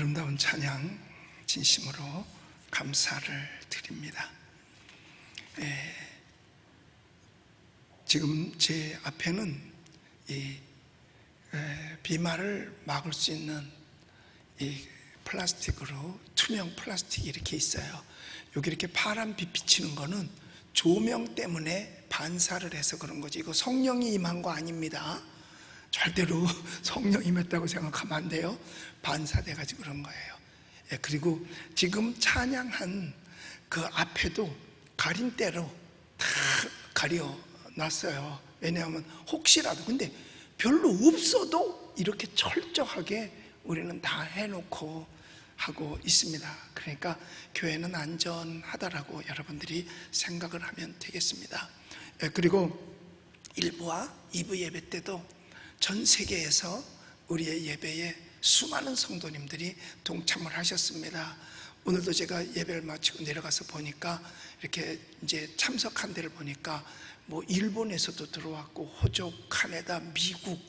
아름다운 찬양 진심으로 감사를 드립니다. 지금 제 앞에는 이 비말을 막을 수 있는 이 플라스틱으로, 투명 플라스틱이 이렇게 있어요. 여기 이렇게 파란 빛 비치는 거는 조명 때문에 반사를 해서 그런 거지, 이거 성령이 임한 거 아닙니다. 절대로 성령이 임했다고 생각하면 안 돼요. 반사돼가지고 그런 거예요. 그리고 지금 찬양한 그 앞에도 가림대로 다 가려놨어요. 왜냐하면 혹시라도, 근데 별로 없어도 이렇게 철저하게 우리는 다 해놓고 하고 있습니다. 그러니까 교회는 안전하다라고 여러분들이 생각을 하면 되겠습니다. 그리고 1부와 2부 예배 때도 전 세계에서 우리의 예배에 수많은 성도님들이 동참을 하셨습니다. 오늘도 제가 예배를 마치고 내려가서 보니까 이렇게 이제 참석한 데를 보니까 뭐 일본에서도 들어왔고 호주, 캐나다, 미국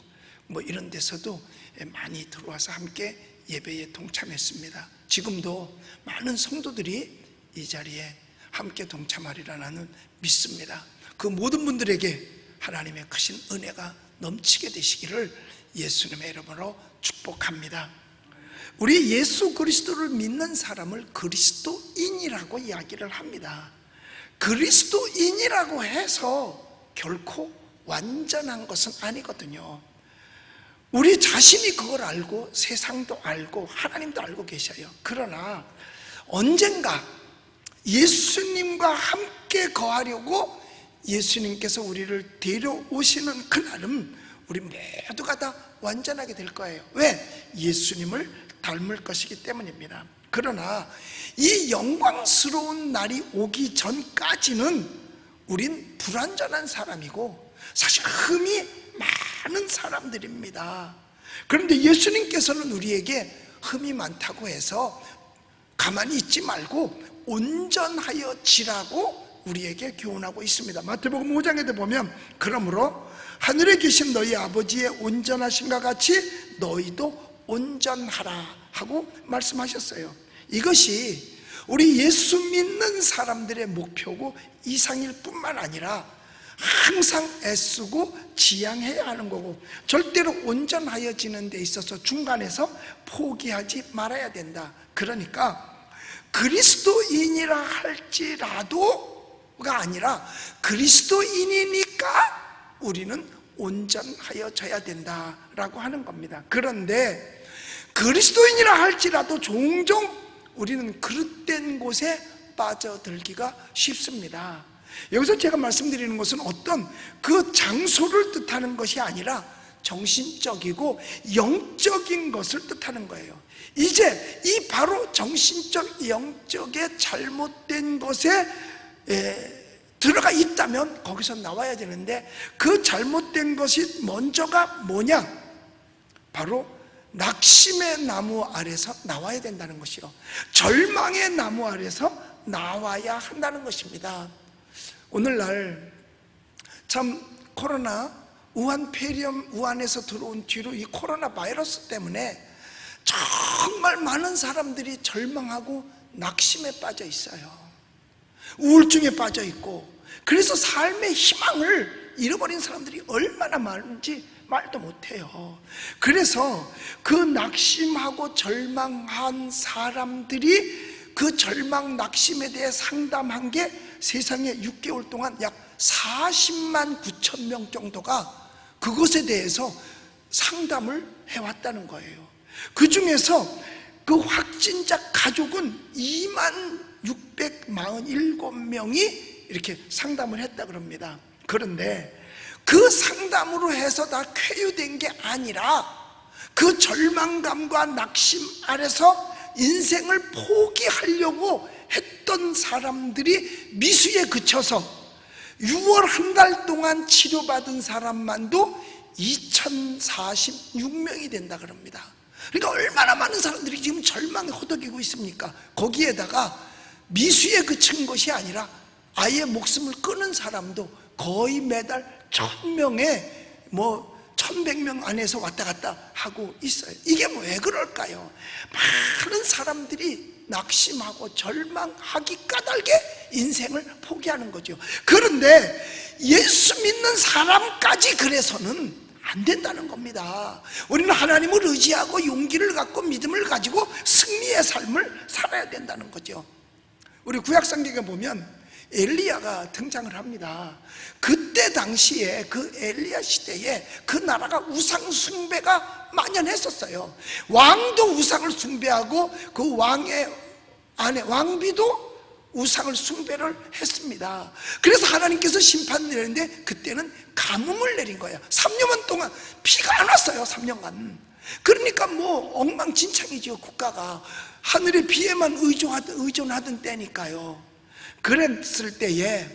뭐 이런 데서도 많이 들어와서 함께 예배에 동참했습니다. 지금도 많은 성도들이 이 자리에 함께 동참하리라 나는 믿습니다. 그 모든 분들에게 하나님의 크신 은혜가 넘치게 되시기를 예수님의 이름으로 축복합니다. 우리 예수 그리스도를 믿는 사람을 그리스도인이라고 이야기를 합니다. 그리스도인이라고 해서 결코 완전한 것은 아니거든요. 우리 자신이 그걸 알고 세상도 알고 하나님도 알고 계셔요. 그러나 언젠가 예수님과 함께 거하려고 예수님께서 우리를 데려오시는 그날은 우리 모두가 다 완전하게 될 거예요. 왜? 예수님을 닮을 것이기 때문입니다. 그러나 이 영광스러운 날이 오기 전까지는 우린 불완전한 사람이고 사실 흠이 많은 사람들입니다. 그런데 예수님께서는 우리에게 흠이 많다고 해서 가만히 있지 말고 온전하여 지라고 우리에게 교훈하고 있습니다. 마태복음 5장에도 보면 그러므로 하늘에 계신 너희 아버지의 온전하심과 같이 너희도 온전하라 하고 말씀하셨어요. 이것이 우리 예수 믿는 사람들의 목표고 이상일 뿐만 아니라 항상 애쓰고 지향해야 하는 거고 절대로 온전하여지는 데 있어서 중간에서 포기하지 말아야 된다. 그러니까 그리스도인이라 할지라도가 아니라 그리스도인이니까 우리는 온전하여져야 된다라고 하는 겁니다. 그런데 그리스도인이라 할지라도 종종 우리는 그릇된 곳에 빠져들기가 쉽습니다. 여기서 제가 말씀드리는 것은 어떤 그 장소를 뜻하는 것이 아니라 정신적이고 영적인 것을 뜻하는 거예요. 이제 이 바로 정신적, 영적의 잘못된 것에 들어가 있다면 거기서 나와야 되는데 그 잘못된 것이 먼저가 뭐냐? 바로 낙심의 나무 아래서 나와야 된다는 것이요, 절망의 나무 아래서 나와야 한다는 것입니다. 오늘날 참 코로나 우한 폐렴, 우한에서 들어온 뒤로 이 코로나 바이러스 때문에 정말 많은 사람들이 절망하고 낙심에 빠져 있어요. 우울증에 빠져 있고, 그래서 삶의 희망을 잃어버린 사람들이 얼마나 많은지 말도 못해요. 그래서 그 낙심하고 절망한 사람들이 그 절망 낙심에 대해 상담한 게 세상에 6개월 동안 약 40만 9천 명 정도가 그것에 대해서 상담을 해왔다는 거예요. 그 중에서 그 확진자 가족은 2만 647명이 이렇게 상담을 했다 그럽니다. 그런데 그 상담으로 해서 다 쾌유된 게 아니라 그 절망감과 낙심 아래서 인생을 포기하려고 했던 사람들이 미수에 그쳐서 6월 한 달 동안 치료받은 사람만도 2046명이 된다 그럽니다. 그러니까 얼마나 많은 사람들이 지금 절망에 허덕이고 있습니까? 거기에다가 미수에 그친 것이 아니라 아예 목숨을 끊은 사람도 거의 매달 1000명에 1100명 안에서 왔다 갔다 하고 있어요. 이게 왜 그럴까요? 많은 사람들이 낙심하고 절망하기 까닭에 인생을 포기하는 거죠. 그런데 예수 믿는 사람까지 그래서는 안 된다는 겁니다. 우리는 하나님을 의지하고 용기를 갖고 믿음을 가지고 승리의 삶을 살아야 된다는 거죠. 우리 구약성경에 보면 엘리야가 등장을 합니다. 그때 당시에 그 엘리야 시대에 그 나라가 우상 숭배가 만연했었어요. 왕도 우상을 숭배하고 그 왕의 아내 왕비도 우상을 숭배를 했습니다. 그래서 하나님께서 심판을 내렸는데 그때는 가뭄을 내린 거예요. 3년간 동안 비가 안 왔어요. 3년간. 그러니까 뭐 엉망진창이죠. 국가가 하늘의 비에만 의존하던 때니까요. 그랬을 때에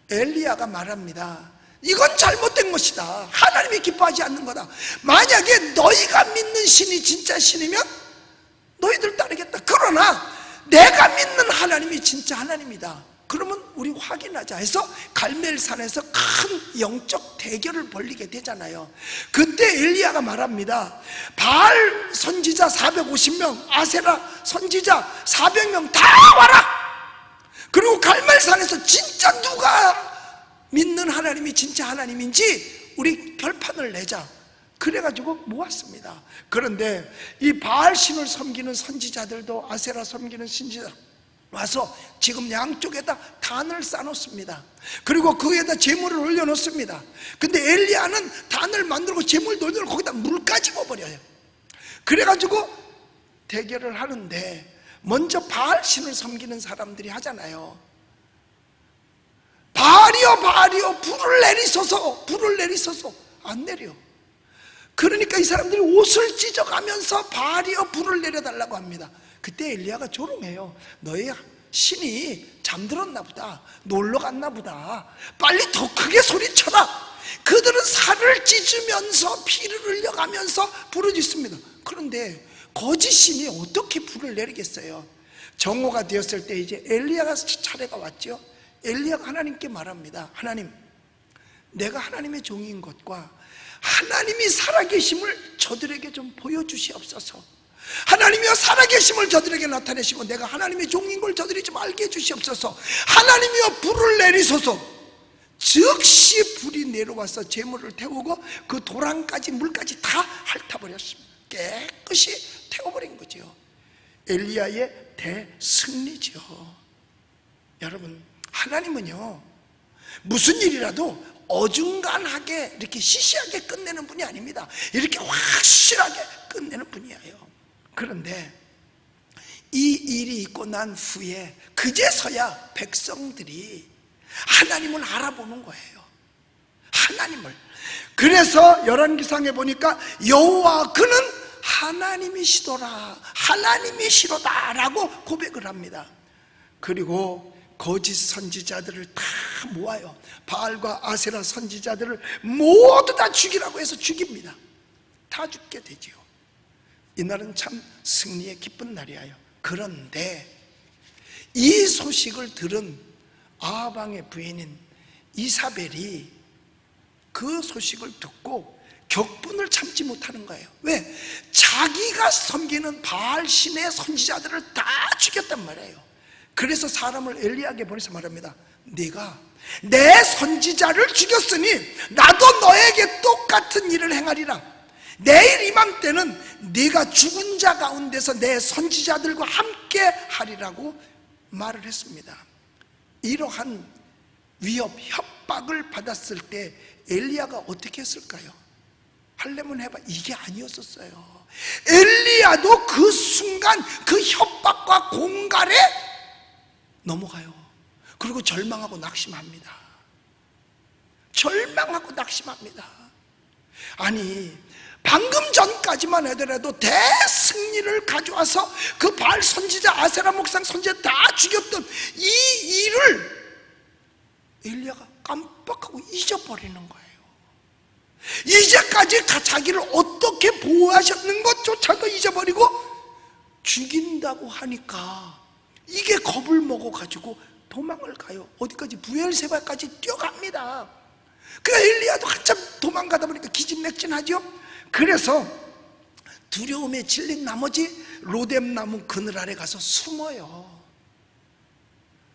엘리야가 말합니다. 이건 잘못된 것이다. 하나님이 기뻐하지 않는 거다. 만약에 너희가 믿는 신이 진짜 신이면 너희들 따르겠다. 그러나 내가 믿는 하나님이 진짜 하나님이다. 그러면 우리 확인하자 해서 갈멜산에서 큰 영적 대결을 벌이게 되잖아요. 그때 엘리야가 말합니다. 바알 선지자 450명, 아세라 선지자 400명 다 와라. 그리고 갈멜산에서 진짜 누가 믿는 하나님이 진짜 하나님인지 우리 결판을 내자. 그래가지고 모았습니다. 그런데 이 바알 신을 섬기는 선지자들도 아세라 섬기는 신지자 와서 지금 양쪽에다 단을 쌓아놓습니다. 그리고 거기에다 재물을 올려놓습니다. 근데 엘리야는 단을 만들고 재물도 올려놓고 거기다 물까지 부어버려요. 그래가지고 대결을 하는데 먼저 바알 신을 섬기는 사람들이 하잖아요. 바알이여 바알이여 불을 내리소서. 안 내려. 그러니까 이 사람들이 옷을 찢어가면서 바알이여 불을 내려달라고 합니다. 그때 엘리야가 조롱해요. 너희 신이 잠들었나 보다. 놀러 갔나 보다. 빨리 더 크게 소리쳐라. 그들은 살을 찢으면서 피를 흘려가면서 부르짖습니다. 그런데 거짓 신이 어떻게 불을 내리겠어요? 정오가 되었을 때 이제 엘리야가 차례가 왔죠. 엘리야가 하나님께 말합니다. 하나님, 내가 하나님의 종인 것과 하나님이 살아계심을 저들에게 좀 보여주시옵소서. 하나님이여 살아계심을 저들에게 나타내시고 내가 하나님의 종인 걸 저들이 좀 알게 해주시옵소서. 하나님이여 불을 내리소서. 즉시 불이 내려와서 재물을 태우고 그 도랑까지 물까지 다 핥아버렸습니다. 깨끗이 태워버린 거죠. 엘리야의 대승리죠. 여러분, 하나님은요 무슨 일이라도 어중간하게 이렇게 시시하게 끝내는 분이 아닙니다. 이렇게 확실하게 끝내는 분이에요. 그런데 이 일이 있고 난 후에 그제서야 백성들이 하나님을 알아보는 거예요. 하나님을. 그래서 열왕기상에 보니까 여호와 그는 하나님이시더라, 하나님이시로다 라고 고백을 합니다. 그리고 거짓 선지자들을 다 모아요. 바알과 아세라 선지자들을 모두 다 죽이라고 해서 죽입니다. 다 죽게 되지요. 이날은 참 승리의 기쁜 날이에요. 그런데 이 소식을 들은 아합 왕의 부인인 이사벨이 그 소식을 듣고 격분을 참지 못하는 거예요. 왜? 자기가 섬기는 바알 신의 선지자들을 다 죽였단 말이에요. 그래서 사람을 엘리야에게 보내서 말합니다. 네가 내 선지자를 죽였으니 나도 너에게 똑같은 일을 행하리라. 내일 이맘때는 네가 죽은 자 가운데서 내 선지자들과 함께 하리라고 말을 했습니다. 이러한 위협, 협박을 받았을 때 엘리야가 어떻게 했을까요? 하려면 해봐. 이게 아니었었어요. 엘리야도 그 순간 그 협박과 공갈에 넘어가요. 그리고 절망하고 낙심합니다. 절망하고 낙심합니다. 아니, 방금 전까지만 하더라도 대승리를 가져와서 그 바알 선지자, 아세라 목상 선지자 다 죽였던 이 일을 엘리야가 깜빡하고 잊어버리는 거예요. 이제까지 자기를 어떻게 보호하셨는 것조차도 잊어버리고 죽인다고 하니까 이게 겁을 먹어가지고 도망을 가요. 어디까지? 부엘세바까지 뛰어갑니다. 그러니까 엘리야도 한참 도망가다 보니까 기진맥진하죠. 그래서 두려움에 질린 나머지 로뎀나무 그늘 아래 가서 숨어요.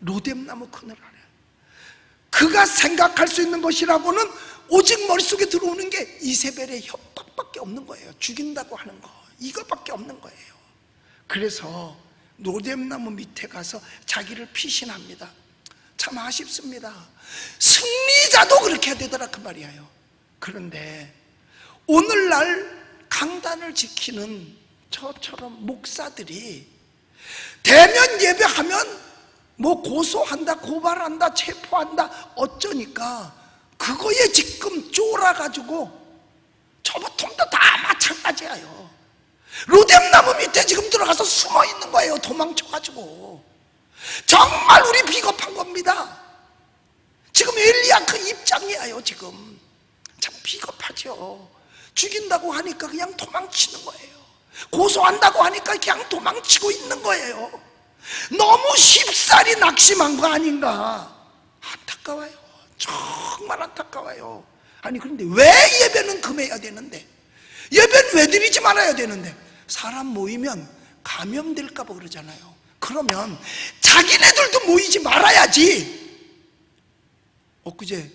로뎀나무 그늘 아래. 그가 생각할 수 있는 것이라고는 오직 머릿속에 들어오는 게 이세벨의 협박밖에 없는 거예요. 죽인다고 하는 거, 이것밖에 없는 거예요. 그래서 로뎀나무 밑에 가서 자기를 피신합니다. 참 아쉽습니다. 승리자도 그렇게 해야 되더라 그 말이에요. 그런데 오늘날 강단을 지키는 저처럼 목사들이 대면 예배하면 뭐 고소한다, 고발한다, 체포한다 어쩌니까 그거에 지금 쫄아가지고 저부터도 다 마찬가지예요. 로뎀나무 밑에 지금 들어가서 숨어 있는 거예요. 도망쳐가지고. 정말 우리 비겁한 겁니다. 지금 엘리야 그 입장이에요. 지금 참 비겁하죠. 죽인다고 하니까 그냥 도망치는 거예요. 고소한다고 하니까 그냥 도망치고 있는 거예요. 너무 쉽사리 낙심한 거 아닌가. 안타까워요. 정말 안타까워요. 아니 그런데 왜 예배는 금해야 되는데, 예배는 왜 드리지 말아야 되는데, 사람 모이면 감염될까 봐 그러잖아요. 그러면 자기네들도 모이지 말아야지. 엊그제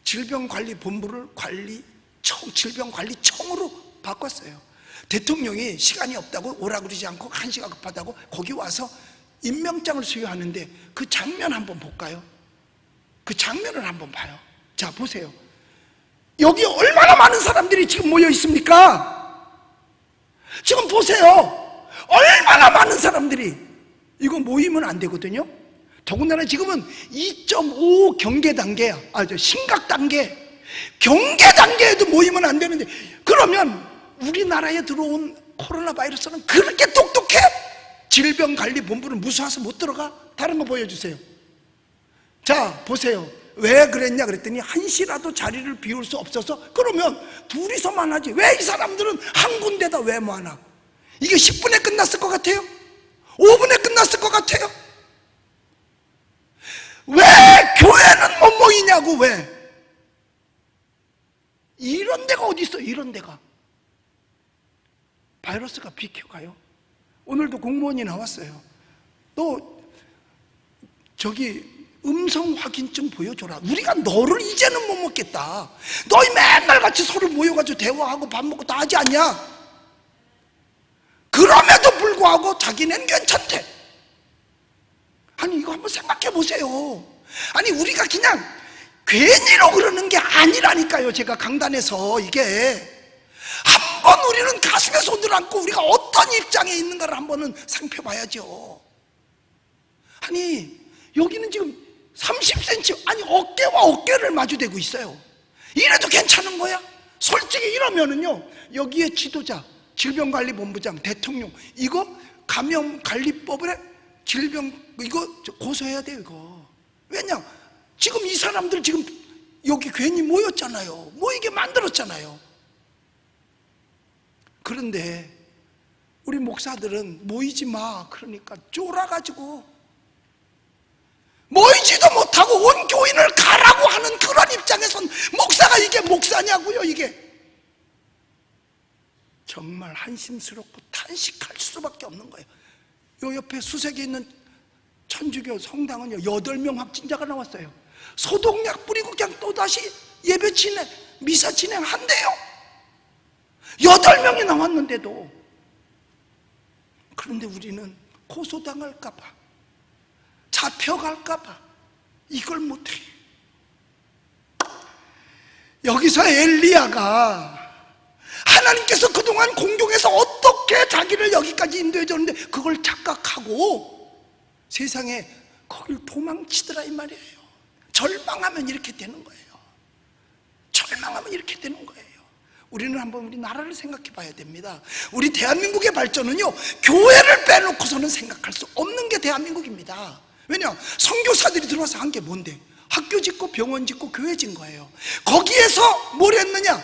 질병관리본부를 질병관리청으로 바꿨어요. 대통령이 시간이 없다고 오라 그러지 않고 한시가 급하다고 거기 와서 임명장을 수여하는데 그 장면 한번 볼까요? 그 장면을 한번 봐요. 자 보세요. 여기 얼마나 많은 사람들이 지금 모여 있습니까? 지금 보세요. 얼마나 많은 사람들이. 이거 모이면 안 되거든요. 더군다나 지금은 2.5 경계 단계야. 심각 단계. 경계 단계에도 모이면 안 되는데, 그러면 우리나라에 들어온 코로나 바이러스는 그렇게 똑똑해? 질병관리본부는 무서워서 못 들어가? 다른 거 보여주세요. 자 보세요. 왜 그랬냐 그랬더니 한시라도 자리를 비울 수 없어서. 그러면 둘이서만 하지 왜 이 사람들은 한 군데다 왜 모아놔? 이게 10분에 끝났을 것 같아요? 5분에 끝났을 것 같아요? 왜 교회는 못 모이냐고. 왜? 이런 데가 어디 있어? 이런 데가. 바이러스가 비켜가요. 오늘도 공무원이 나왔어요. 너 저기 음성 확인증 보여줘라. 우리가 너를 이제는 못 먹겠다. 너희 맨날 같이 서로 모여가지고 대화하고 밥 먹고 다 하지 않냐? 그럼에도 불구하고 자기는 괜찮대. 아니 이거 한번 생각해 보세요. 아니 우리가 그냥 괜히로 그러는 게 아니라니까요. 제가 강단에서 이게 한번 우리는 가슴에 손을 얹고 우리가 어떤 입장에 있는가를 한번은 살펴봐야죠. 아니 여기는 지금 30cm, 아니 어깨와 어깨를 마주대고 있어요. 이래도 괜찮은 거야? 솔직히 이러면은요, 여기에 지도자, 질병관리본부장, 대통령, 이거 감염관리법에 이거 고소해야 돼요. 이거 왜냐? 지금 이 사람들 지금 여기 괜히 모였잖아요. 모이게 만들었잖아요. 그런데 우리 목사들은 모이지 마 그러니까 쫄아가지고 모이지도 못하고 온 교인을 가라고 하는 그런 입장에선 목사가 이게 목사냐고요. 이게 정말 한심스럽고 탄식할 수밖에 없는 거예요. 요 옆에 수색에 있는 천주교 성당은요 8명 확진자가 나왔어요. 소독약 뿌리고 그냥 또다시 예배 미사 진행한대요. 8명이 나왔는데도. 그런데 우리는 고소당할까봐, 잡혀갈까봐 이걸 못해. 여기서 엘리야가 하나님께서 그동안 공경에서 어떻게 자기를 여기까지 인도해 줬는데 그걸 착각하고 세상에 거길 도망치더라 이 말이에요. 절망하면 이렇게 되는 거예요. 절망하면 이렇게 되는 거예요. 우리는 한번 우리 나라를 생각해 봐야 됩니다. 우리 대한민국의 발전은요 교회를 빼놓고서는 생각할 수 없는 게 대한민국입니다. 왜냐? 선교사들이 들어와서 한 게 뭔데? 학교 짓고 병원 짓고 교회 짓는 거예요. 거기에서 뭘 했느냐?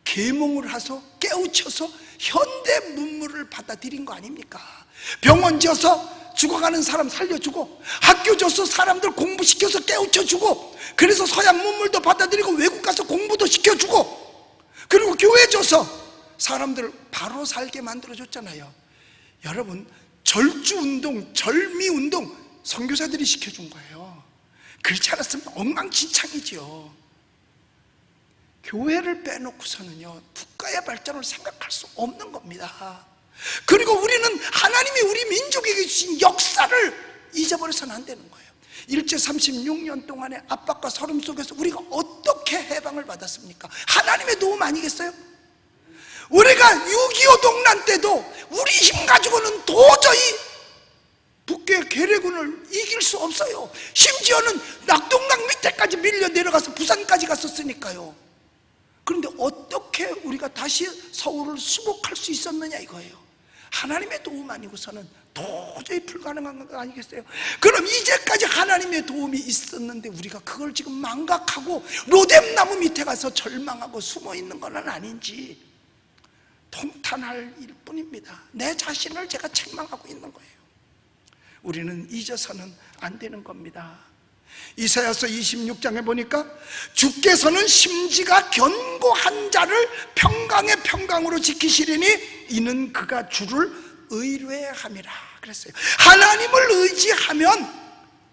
계몽을 해서 깨우쳐서 현대 문물을 받아들인 거 아닙니까? 병원 지어서 죽어가는 사람 살려주고, 학교 줘서 사람들 공부시켜서 깨우쳐주고, 그래서 서양 문물도 받아들이고 외국 가서 공부도 시켜주고, 그리고 교회 줘서 사람들 바로 살게 만들어줬잖아요. 여러분, 절주운동, 절미운동 선교사들이 시켜준 거예요. 그렇지 않았으면 엉망진창이지요. 교회를 빼놓고서는요, 국가의 발전을 생각할 수 없는 겁니다. 그리고 우리는 하나님이 우리 민족에게 주신 역사를 잊어버려서는 안 되는 거예요. 일제 36년 동안의 압박과 서름 속에서 우리가 어떻게 해방을 받았습니까? 하나님의 도움 아니겠어요? 우리가 6.25 동란 때도 우리 힘 가지고는 도저히 북괴 괴뢰군을 이길 수 없어요. 심지어는 낙동강 밑에까지 밀려 내려가서 부산까지 갔었으니까요. 그런데 어떻게 우리가 다시 서울을 수복할 수 있었느냐 이거예요. 하나님의 도움 아니고서는 도저히 불가능한 거 아니겠어요? 그럼 이제까지 하나님의 도움이 있었는데 우리가 그걸 지금 망각하고 로뎀나무 밑에 가서 절망하고 숨어 있는 건 아닌지 통탄할 일뿐입니다. 내 자신을 제가 책망하고 있는 거예요. 우리는 잊어서는 안 되는 겁니다. 이사야서 26장에 보니까 주께서는 심지가 견고한 자를 평강의 평강으로 지키시리니 이는 그가 주를 의뢰함이라 그랬어요. 하나님을 의지하면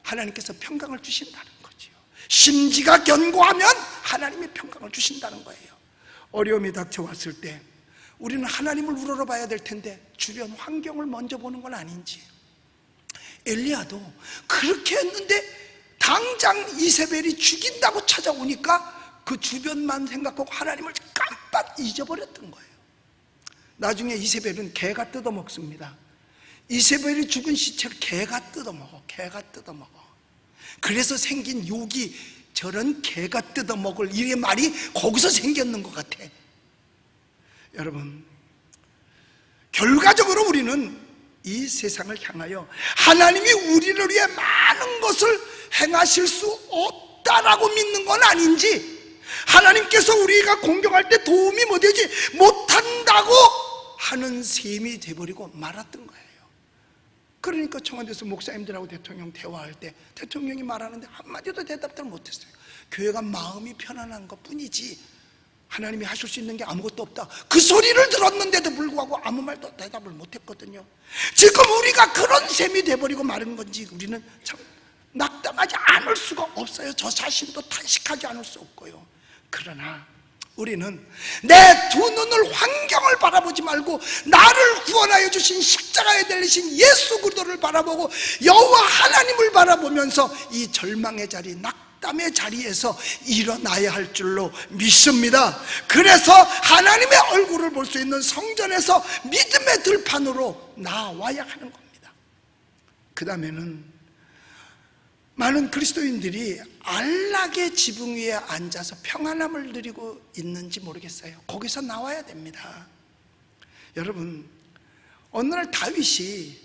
하나님께서 평강을 주신다는 거죠. 심지가 견고하면 하나님이 평강을 주신다는 거예요. 어려움이 닥쳐왔을 때 우리는 하나님을 우러러봐야 될 텐데 주변 환경을 먼저 보는 건 아닌지. 엘리야도 그렇게 했는데 당장 이세벨이 죽인다고 찾아오니까 그 주변만 생각하고 하나님을 깜빡 잊어버렸던 거예요. 나중에 이세벨은 개가 뜯어먹습니다. 이세벨이 죽은 시체를 개가 뜯어먹어. 개가 뜯어먹어. 그래서 생긴 욕이 저런 개가 뜯어먹을 이 말이 거기서 생겼는 것 같아. 여러분, 결과적으로 우리는 이 세상을 향하여 하나님이 우리를 위해 많은 것을 행하실 수 없다라고 믿는 건 아닌지, 하나님께서 우리가 공경할 때 도움이 뭐 되지 못한다고 하는 셈이 돼버리고 말았던 거예요. 그러니까 청와대에서 목사님들하고 대통령 대화할 때 대통령이 말하는데 한마디도 대답들 못했어요. 교회가 마음이 편안한 것 뿐이지 하나님이 하실 수 있는 게 아무것도 없다, 그 소리를 들었는데도 불구하고 아무 말도 대답을 못했거든요. 지금 우리가 그런 셈이 돼버리고 마른 건지 우리는 참 낙담하지 않을 수가 없어요. 저 자신도 탄식하지 않을 수 없고요. 그러나 우리는 내 두 눈을 환경을 바라보지 말고 나를 구원하여 주신 십자가에 달리신 예수 그리스도를 바라보고 여호와 하나님을 바라보면서 이 절망의 자리, 낙담의 자리에서 일어나야 할 줄로 믿습니다. 그래서 하나님의 얼굴을 볼 수 있는 성전에서 믿음의 들판으로 나와야 하는 겁니다. 그 다음에는 많은 그리스도인들이 안락의 지붕 위에 앉아서 평안함을 누리고 있는지 모르겠어요. 거기서 나와야 됩니다. 여러분, 어느 날 다윗이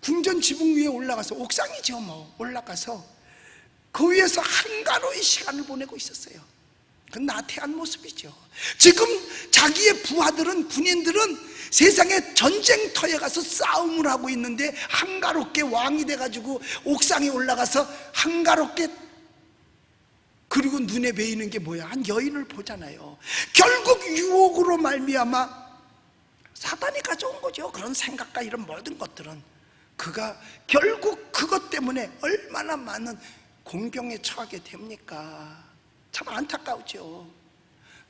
궁전 지붕 위에 올라가서, 옥상이죠 뭐, 올라가서 그 위에서 한가로이 시간을 보내고 있었어요. 그건 나태한 모습이죠. 지금 자기의 부하들은, 군인들은 세상의 전쟁터에 가서 싸움을 하고 있는데 한가롭게 왕이 돼가지고 옥상에 올라가서 한가롭게, 그리고 눈에 베이는 게 뭐야? 한 여인을 보잖아요. 결국 유혹으로 말미암아 사단이 가져온 거죠. 그런 생각과 이런 모든 것들은 그가 결국 그것 때문에 얼마나 많은 공경에 처하게 됩니까? 참 안타까우죠.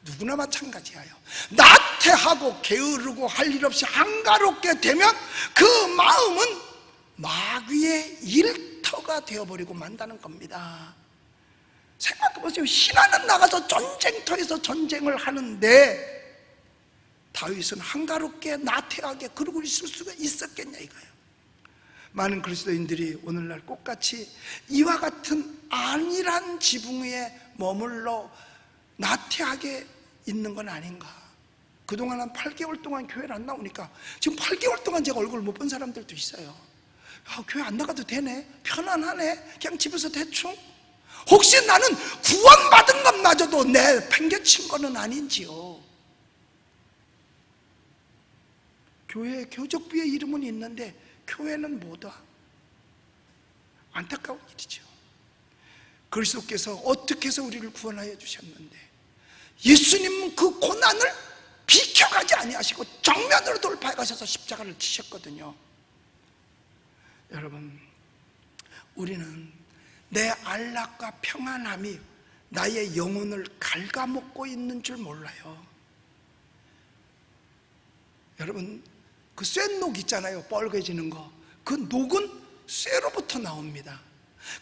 누구나 마찬가지예요. 나태하고 게으르고 할 일 없이 한가롭게 되면 그 마음은 마귀의 일터가 되어버리고 만다는 겁니다. 생각해보세요. 신하는 나가서 전쟁터에서 전쟁을 하는데 다윗은 한가롭게 나태하게 그러고 있을 수가 있었겠냐 이거예요. 많은 그리스도인들이 오늘날 똑같이 이와 같은 안일한 지붕 위에 머물러 나태하게 있는 건 아닌가. 그동안 한 8개월 동안 교회를 안 나오니까 지금 8개월 동안 제가 얼굴 못 본 사람들도 있어요. 야, 교회 안 나가도 되네, 편안하네, 그냥 집에서 대충. 혹시 나는 구원받은 것마저도 내 팽개친 거는 아닌지요. 교회 교적부의 이름은 있는데 교회는 못 와. 안타까운 일이죠. 그리스도께서 어떻게 해서 우리를 구원하여 주셨는데 예수님은 그 고난을 비켜가지 아니하시고 정면으로 돌파해 가셔서 십자가를 지셨거든요. 여러분, 우리는 내 안락과 평안함이 나의 영혼을 갉아먹고 있는 줄 몰라요. 여러분, 그 쇠녹 있잖아요. 뻘개지는 거. 그 녹은 쇠로부터 나옵니다.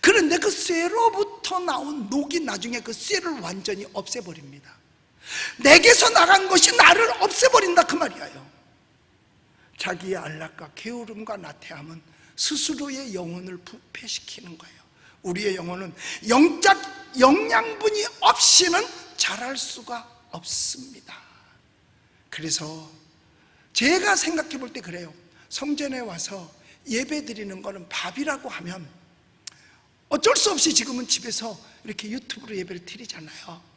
그런데 그 쇠로부터 나온 녹이 나중에 그 쇠를 완전히 없애버립니다. 내게서 나간 것이 나를 없애버린다, 그 말이에요. 자기의 안락과 게으름과 나태함은 스스로의 영혼을 부패시키는 거예요. 우리의 영혼은 영적 영양분이 없이는 자랄 수가 없습니다. 그래서 제가 생각해 볼 때 그래요. 성전에 와서 예배 드리는 거는 밥이라고 하면 어쩔 수 없이 지금은 집에서 이렇게 유튜브로 예배를 드리잖아요.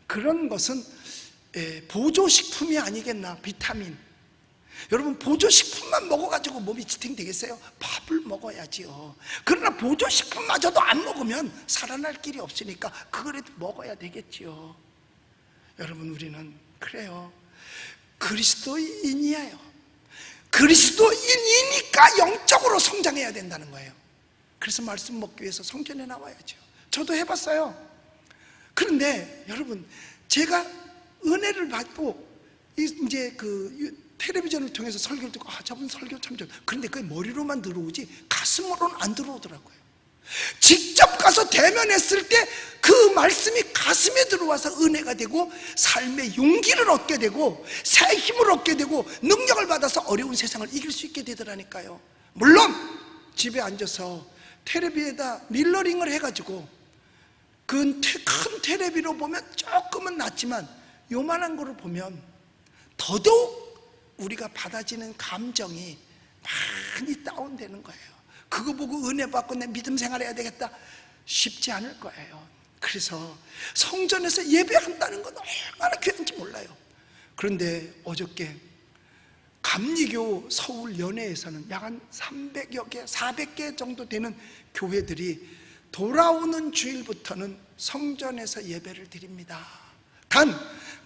그런 것은 보조식품이 아니겠나. 비타민. 여러분, 보조식품만 먹어가지고 몸이 지탱되겠어요? 밥을 먹어야지요. 그러나 보조식품마저도 안 먹으면 살아날 길이 없으니까 그거라도 먹어야 되겠지요. 여러분, 우리는 그래요. 그리스도인이에요. 그리스도인이니까 영적으로 성장해야 된다는 거예요. 그래서 말씀 먹기 위해서 성전에 나와야죠. 저도 해봤어요. 그런데 여러분, 제가 은혜를 받고 이제 그 텔레비전을 통해서 설교를 듣고 저분 설교 참 좋다. 그런데 그게 머리로만 들어오지 가슴으로는 안 들어오더라고요. 직접 가서 대면했을 때 그 말씀이 가슴에 들어와서 은혜가 되고 삶의 용기를 얻게 되고 새 힘을 얻게 되고 능력을 받아서 어려운 세상을 이길 수 있게 되더라니까요. 물론 집에 앉아서 텔레비에다 밀러링을 해가지고 그 큰 텔레비로 보면 조금은 낫지만 요만한 거를 보면 더더욱 우리가 받아지는 감정이 많이 다운되는 거예요. 그거 보고 은혜 받고 내 믿음 생활해야 되겠다, 쉽지 않을 거예요. 그래서 성전에서 예배한다는 건 얼마나 귀한지 몰라요. 그런데 어저께 감리교 서울 연회에서는 약 한 300여 개, 400개 정도 되는 교회들이 돌아오는 주일부터는 성전에서 예배를 드립니다. 단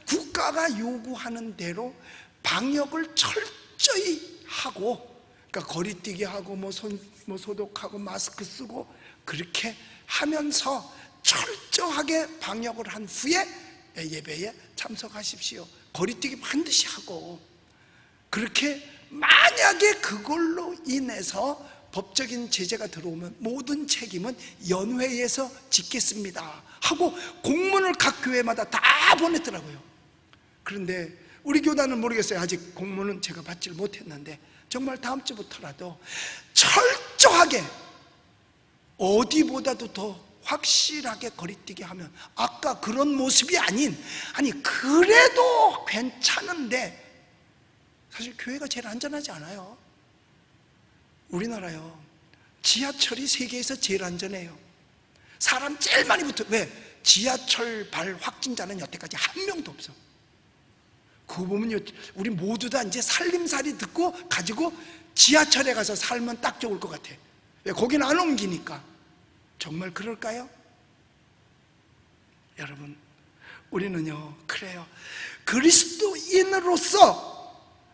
국가가 요구하는 대로 방역을 철저히 하고, 그러니까 거리뛰기 하고 뭐 소독하고 마스크 쓰고 그렇게 하면서 철저하게 방역을 한 후에 예배에 참석하십시오. 거리뛰기 반드시 하고, 그렇게 만약에 그걸로 인해서 법적인 제재가 들어오면 모든 책임은 연회에서 짓겠습니다 하고 공문을 각 교회마다 다 보냈더라고요. 그런데 우리 교단은 모르겠어요. 아직 공문은 제가 받지를 못했는데 정말 다음 주부터라도 철저하게 어디보다도 더 확실하게 거리뛰기 하면, 아까 그런 모습이 아니 그래도 괜찮은데, 사실 교회가 제일 안전하지 않아요. 우리나라요, 지하철이 세계에서 제일 안전해요. 사람 제일 많이 붙어. 왜? 지하철 발 확진자는 여태까지 한 명도 없어. 그거 보면요, 우리 모두 다 이제 살림살이 듣고 가지고 지하철에 가서 살면 딱 좋을 것 같아. 왜? 거기는 안 옮기니까. 정말 그럴까요? 여러분, 우리는요, 그래요. 그리스도인으로서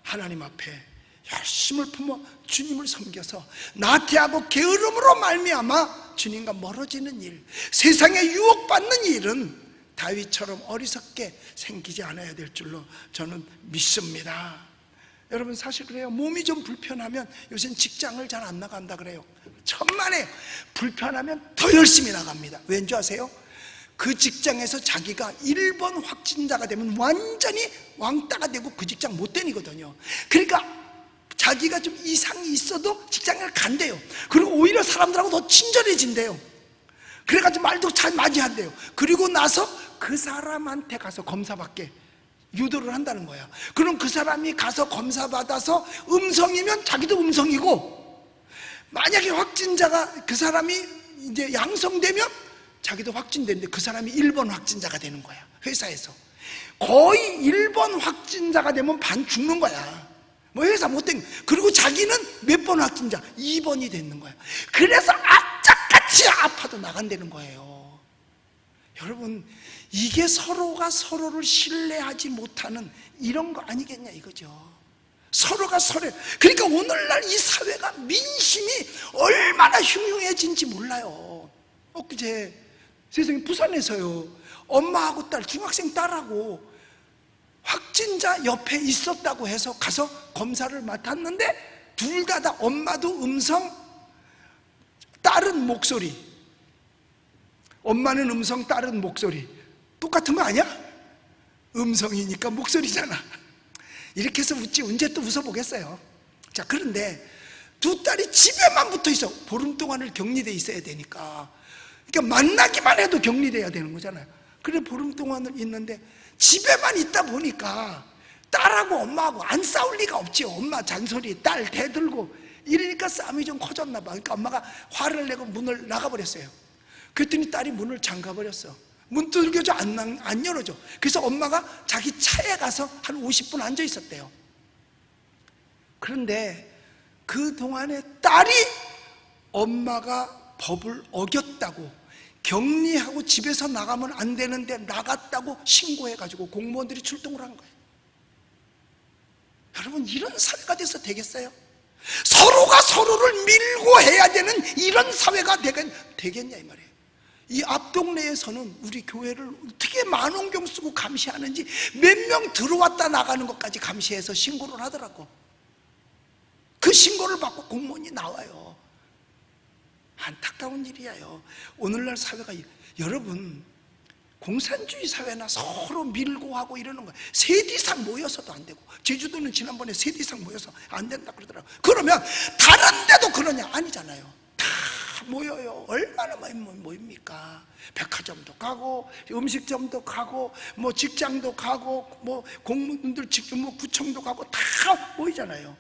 하나님 앞에 열심을 품어 주님을 섬겨서 나태하고 게으름으로 말미암아 주님과 멀어지는 일, 세상에 유혹받는 일은 다윗처럼 어리석게 생기지 않아야 될 줄로 저는 믿습니다. 여러분, 사실 그래요. 몸이 좀 불편하면 요새는 직장을 잘 안 나간다 그래요. 천만에 불편하면 더 열심히 나갑니다. 왠지 아세요? 그 직장에서 자기가 1번 확진자가 되면 완전히 왕따가 되고 그 직장 못 다니거든요. 그러니까 자기가 좀 이상이 있어도 직장을 간대요. 그리고 오히려 사람들하고 더 친절해진대요. 그래가지고 말도 잘 맞이한대요. 그리고 나서 그 사람한테 가서 검사받게 유도를 한다는 거야. 그럼 그 사람이 가서 검사받아서 음성이면 자기도 음성이고, 만약에 확진자가 그 사람이 이제 양성되면 자기도 확진되는데 그 사람이 1번 확진자가 되는 거야. 회사에서 거의 1번 확진자가 되면 반 죽는 거야. 뭐 회사 못 댕겨. 그리고 자기는 몇 번 확진자? 2번이 됐는 거예요. 그래서 악착같이 아파도 나간다는 거예요. 여러분, 이게 서로가 서로를 신뢰하지 못하는 이런 거 아니겠냐 이거죠. 서로가 서로. 그러니까 오늘날 이 사회가 민심이 얼마나 흉흉해진지 몰라요. 엊그제 세상에 부산에서요, 엄마하고 딸, 중학생 딸하고 확진자 옆에 있었다고 해서 가서 검사를 맡았는데 둘 다 엄마도 음성, 딸은 목소리. 엄마는 음성, 딸은 목소리. 똑같은 거 아니야? 음성이니까 목소리잖아. 이렇게 해서 웃지 언제 또 웃어보겠어요. 자, 그런데 두 딸이 집에만 붙어 있어. 보름 동안을 격리돼 있어야 되니까. 그러니까 만나기만 해도 격리돼야 되는 거잖아요. 그래 보름 동안을 있는데 집에만 있다 보니까 딸하고 엄마하고 안 싸울 리가 없지. 엄마 잔소리, 딸 대들고 이러니까 싸움이 좀 커졌나 봐. 그러니까 엄마가 화를 내고 문을 나가버렸어요. 그랬더니 딸이 문을 잠가버렸어. 문 두들겨줘 안 열어줘. 그래서 엄마가 자기 차에 가서 한 50분 앉아 있었대요. 그런데 그 동안에 딸이 엄마가 법을 어겼다고, 격리하고 집에서 나가면 안 되는데 나갔다고 신고해가지고 공무원들이 출동을 한 거예요. 여러분, 이런 사회가 돼서 되겠어요? 서로가 서로를 밀고 해야 되는 이런 사회가 되겠냐 이 말이에요. 이 앞동네에서는 우리 교회를 어떻게 만원경 쓰고 감시하는지, 몇 명 들어왔다 나가는 것까지 감시해서 신고를 하더라고. 그 신고를 받고 공무원이 나와요. 안타까운 일이에요. 오늘날 사회가, 여러분, 공산주의 사회나 서로 밀고 하고 이러는 거예요. 셋 이상 모여서도 안 되고, 제주도는 지난번에 셋 이상 모여서 안 된다 그러더라고요. 그러면 다른 데도 그러냐? 아니잖아요. 다 모여요. 얼마나 많이 모입니까? 백화점도 가고, 음식점도 가고, 뭐 직장도 가고, 뭐 공무원들 뭐 구청도 가고 다 모이잖아요.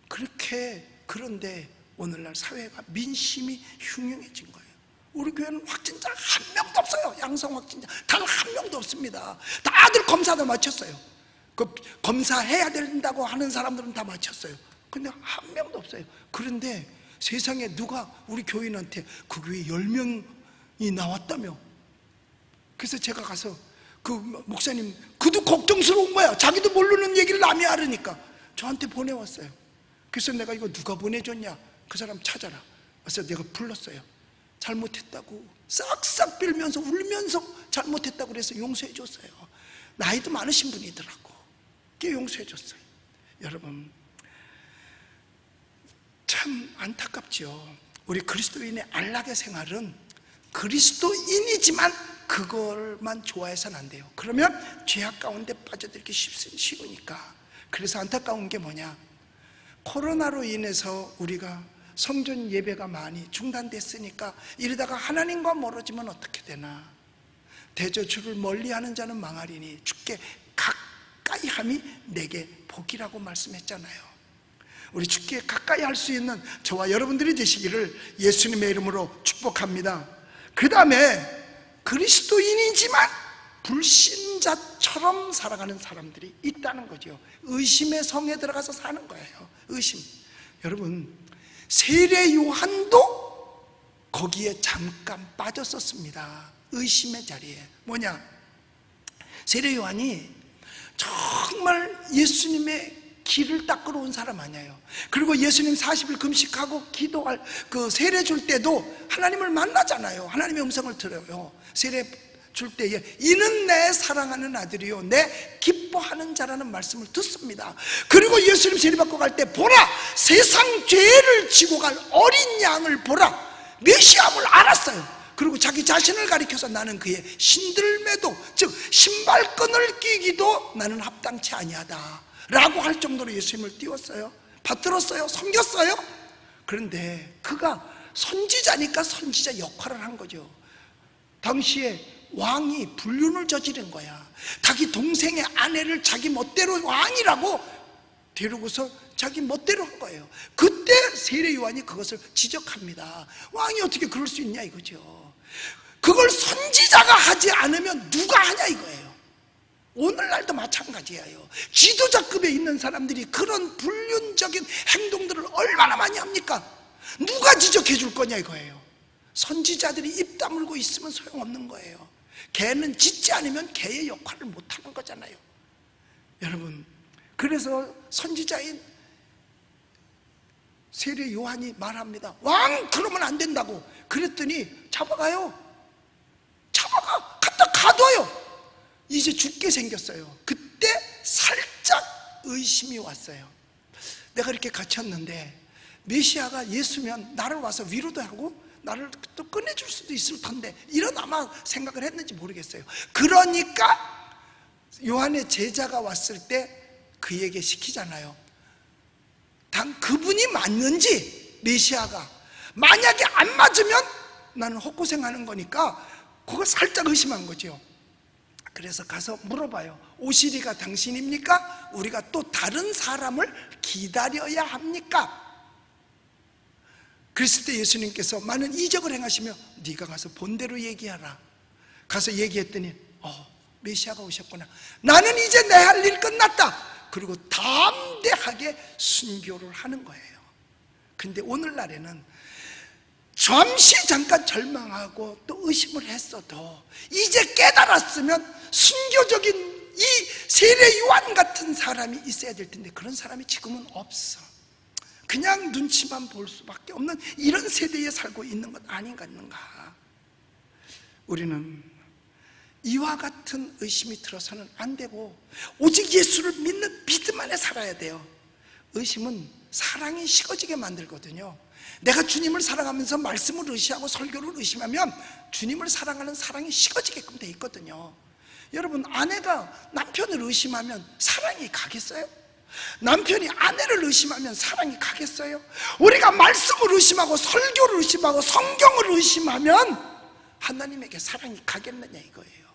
그렇게. 그런데 오늘날 사회가 민심이 흉흉해진 거예요. 우리 교회는 확진자 한 명도 없어요. 양성 확진자 단 한 명도 없습니다. 다들 검사도 마쳤어요. 그 검사해야 된다고 하는 사람들은 다 마쳤어요. 근데 한 명도 없어요. 그런데 세상에 누가 우리 교인한테 그 교회 10명이 나왔다며. 그래서 제가 가서 그 목사님, 그도 걱정스러운 거야. 자기도 모르는 얘기를 남이 알으니까 저한테 보내왔어요. 그래서 내가 이거 누가 보내줬냐, 그 사람 찾아라. 그래서 내가 불렀어요. 잘못했다고 싹싹 빌면서 울면서 잘못했다고 그래서 용서해 줬어요. 나이도 많으신 분이더라고. 그게 용서해 줬어요. 여러분, 참 안타깝죠. 우리 그리스도인의 안락의 생활은 그리스도인이지만 그걸만 좋아해서는 안 돼요. 그러면 죄악 가운데 빠져들기 쉬우니까. 그래서 안타까운 게 뭐냐, 코로나로 인해서 우리가 성전 예배가 많이 중단됐으니까 이러다가 하나님과 멀어지면 어떻게 되나. 대저 주를 멀리하는 자는 망하리니 주께 가까이 함이 내게 복이라고 말씀했잖아요. 우리 주께 가까이 할 수 있는 저와 여러분들이 되시기를 예수님의 이름으로 축복합니다. 그 다음에 그리스도인이지만 불신자처럼 살아가는 사람들이 있다는 거죠. 의심의 성에 들어가서 사는 거예요. 의심. 여러분, 세례 요한도 거기에 잠깐 빠졌었습니다. 의심의 자리에. 뭐냐, 세례 요한이 정말 예수님의 길을 닦으러 온 사람 아니에요. 그리고 예수님 40일 금식하고 기도할 그 세례 줄 때도 하나님을 만나잖아요. 하나님의 음성을 들어요. 세례 줄 때에 이는 내 사랑하는 아들이요 내 기뻐하는 자라는 말씀을 듣습니다. 그리고 예수님 세례받고 갈 때 보라, 세상 죄를 지고 갈 어린 양을 보라, 메시아임을 알았어요. 그리고 자기 자신을 가리켜서 나는 그의 신들매도, 즉 신발끈을 끼기도 나는 합당치 아니하다 라고 할 정도로 예수님을 띄웠어요. 받들었어요. 섬겼어요. 그런데 그가 선지자니까 선지자 역할을 한 거죠. 당시에 왕이 불륜을 저지른 거야. 자기 동생의 아내를 자기 멋대로 왕이라고 데리고서 자기 멋대로 한 거예요. 그때 세례 요한이 그것을 지적합니다. 왕이 어떻게 그럴 수 있냐 이거죠. 그걸 선지자가 하지 않으면 누가 하냐 이거예요. 오늘날도 마찬가지예요. 지도자급에 있는 사람들이 그런 불륜적인 행동들을 얼마나 많이 합니까? 누가 지적해 줄 거냐 이거예요. 선지자들이 입 다물고 있으면 소용없는 거예요. 개는 짖지 않으면 개의 역할을 못하는 거잖아요. 여러분, 그래서 선지자인 세례 요한이 말합니다. 왕 그러면 안 된다고. 그랬더니 잡아가요. 잡아가 갖다 가둬요. 이제 죽게 생겼어요. 그때 살짝 의심이 왔어요. 내가 이렇게 갇혔는데 메시아가 예수면 나를 와서 위로도 하고 나를 또 꺼내줄 수도 있을 텐데, 이런 아마 생각을 했는지 모르겠어요. 그러니까 요한의 제자가 왔을 때 그에게 시키잖아요. 단 그분이 맞는지, 메시아가 만약에 안 맞으면 나는 헛고생하는 거니까 그걸 살짝 의심한 거죠. 그래서 가서 물어봐요. 오시리가 당신입니까? 우리가 또 다른 사람을 기다려야 합니까? 그랬을 때 예수님께서 많은 이적을 행하시며 네가 가서 본대로 얘기하라. 가서 얘기했더니 메시아가 오셨구나. 나는 이제 내 할 일 끝났다. 그리고 담대하게 순교를 하는 거예요. 근데 오늘날에는 잠시 잠깐 절망하고 또 의심을 했어도 이제 깨달았으면 순교적인 이 세례 요한 같은 사람이 있어야 될 텐데 그런 사람이 지금은 없어. 그냥 눈치만 볼 수밖에 없는 이런 세대에 살고 있는 것 아닌가. 우리는 이와 같은 의심이 들어서는 안 되고 오직 예수를 믿는 믿음 안에 살아야 돼요. 의심은 사랑이 식어지게 만들거든요. 내가 주님을 사랑하면서 말씀을 의시하고 설교를 의심하면 주님을 사랑하는 사랑이 식어지게끔 돼 있거든요. 여러분, 아내가 남편을 의심하면 사랑이 가겠어요? 남편이 아내를 의심하면 사랑이 가겠어요? 우리가 말씀을 의심하고 설교를 의심하고 성경을 의심하면 하나님에게 사랑이 가겠느냐 이거예요.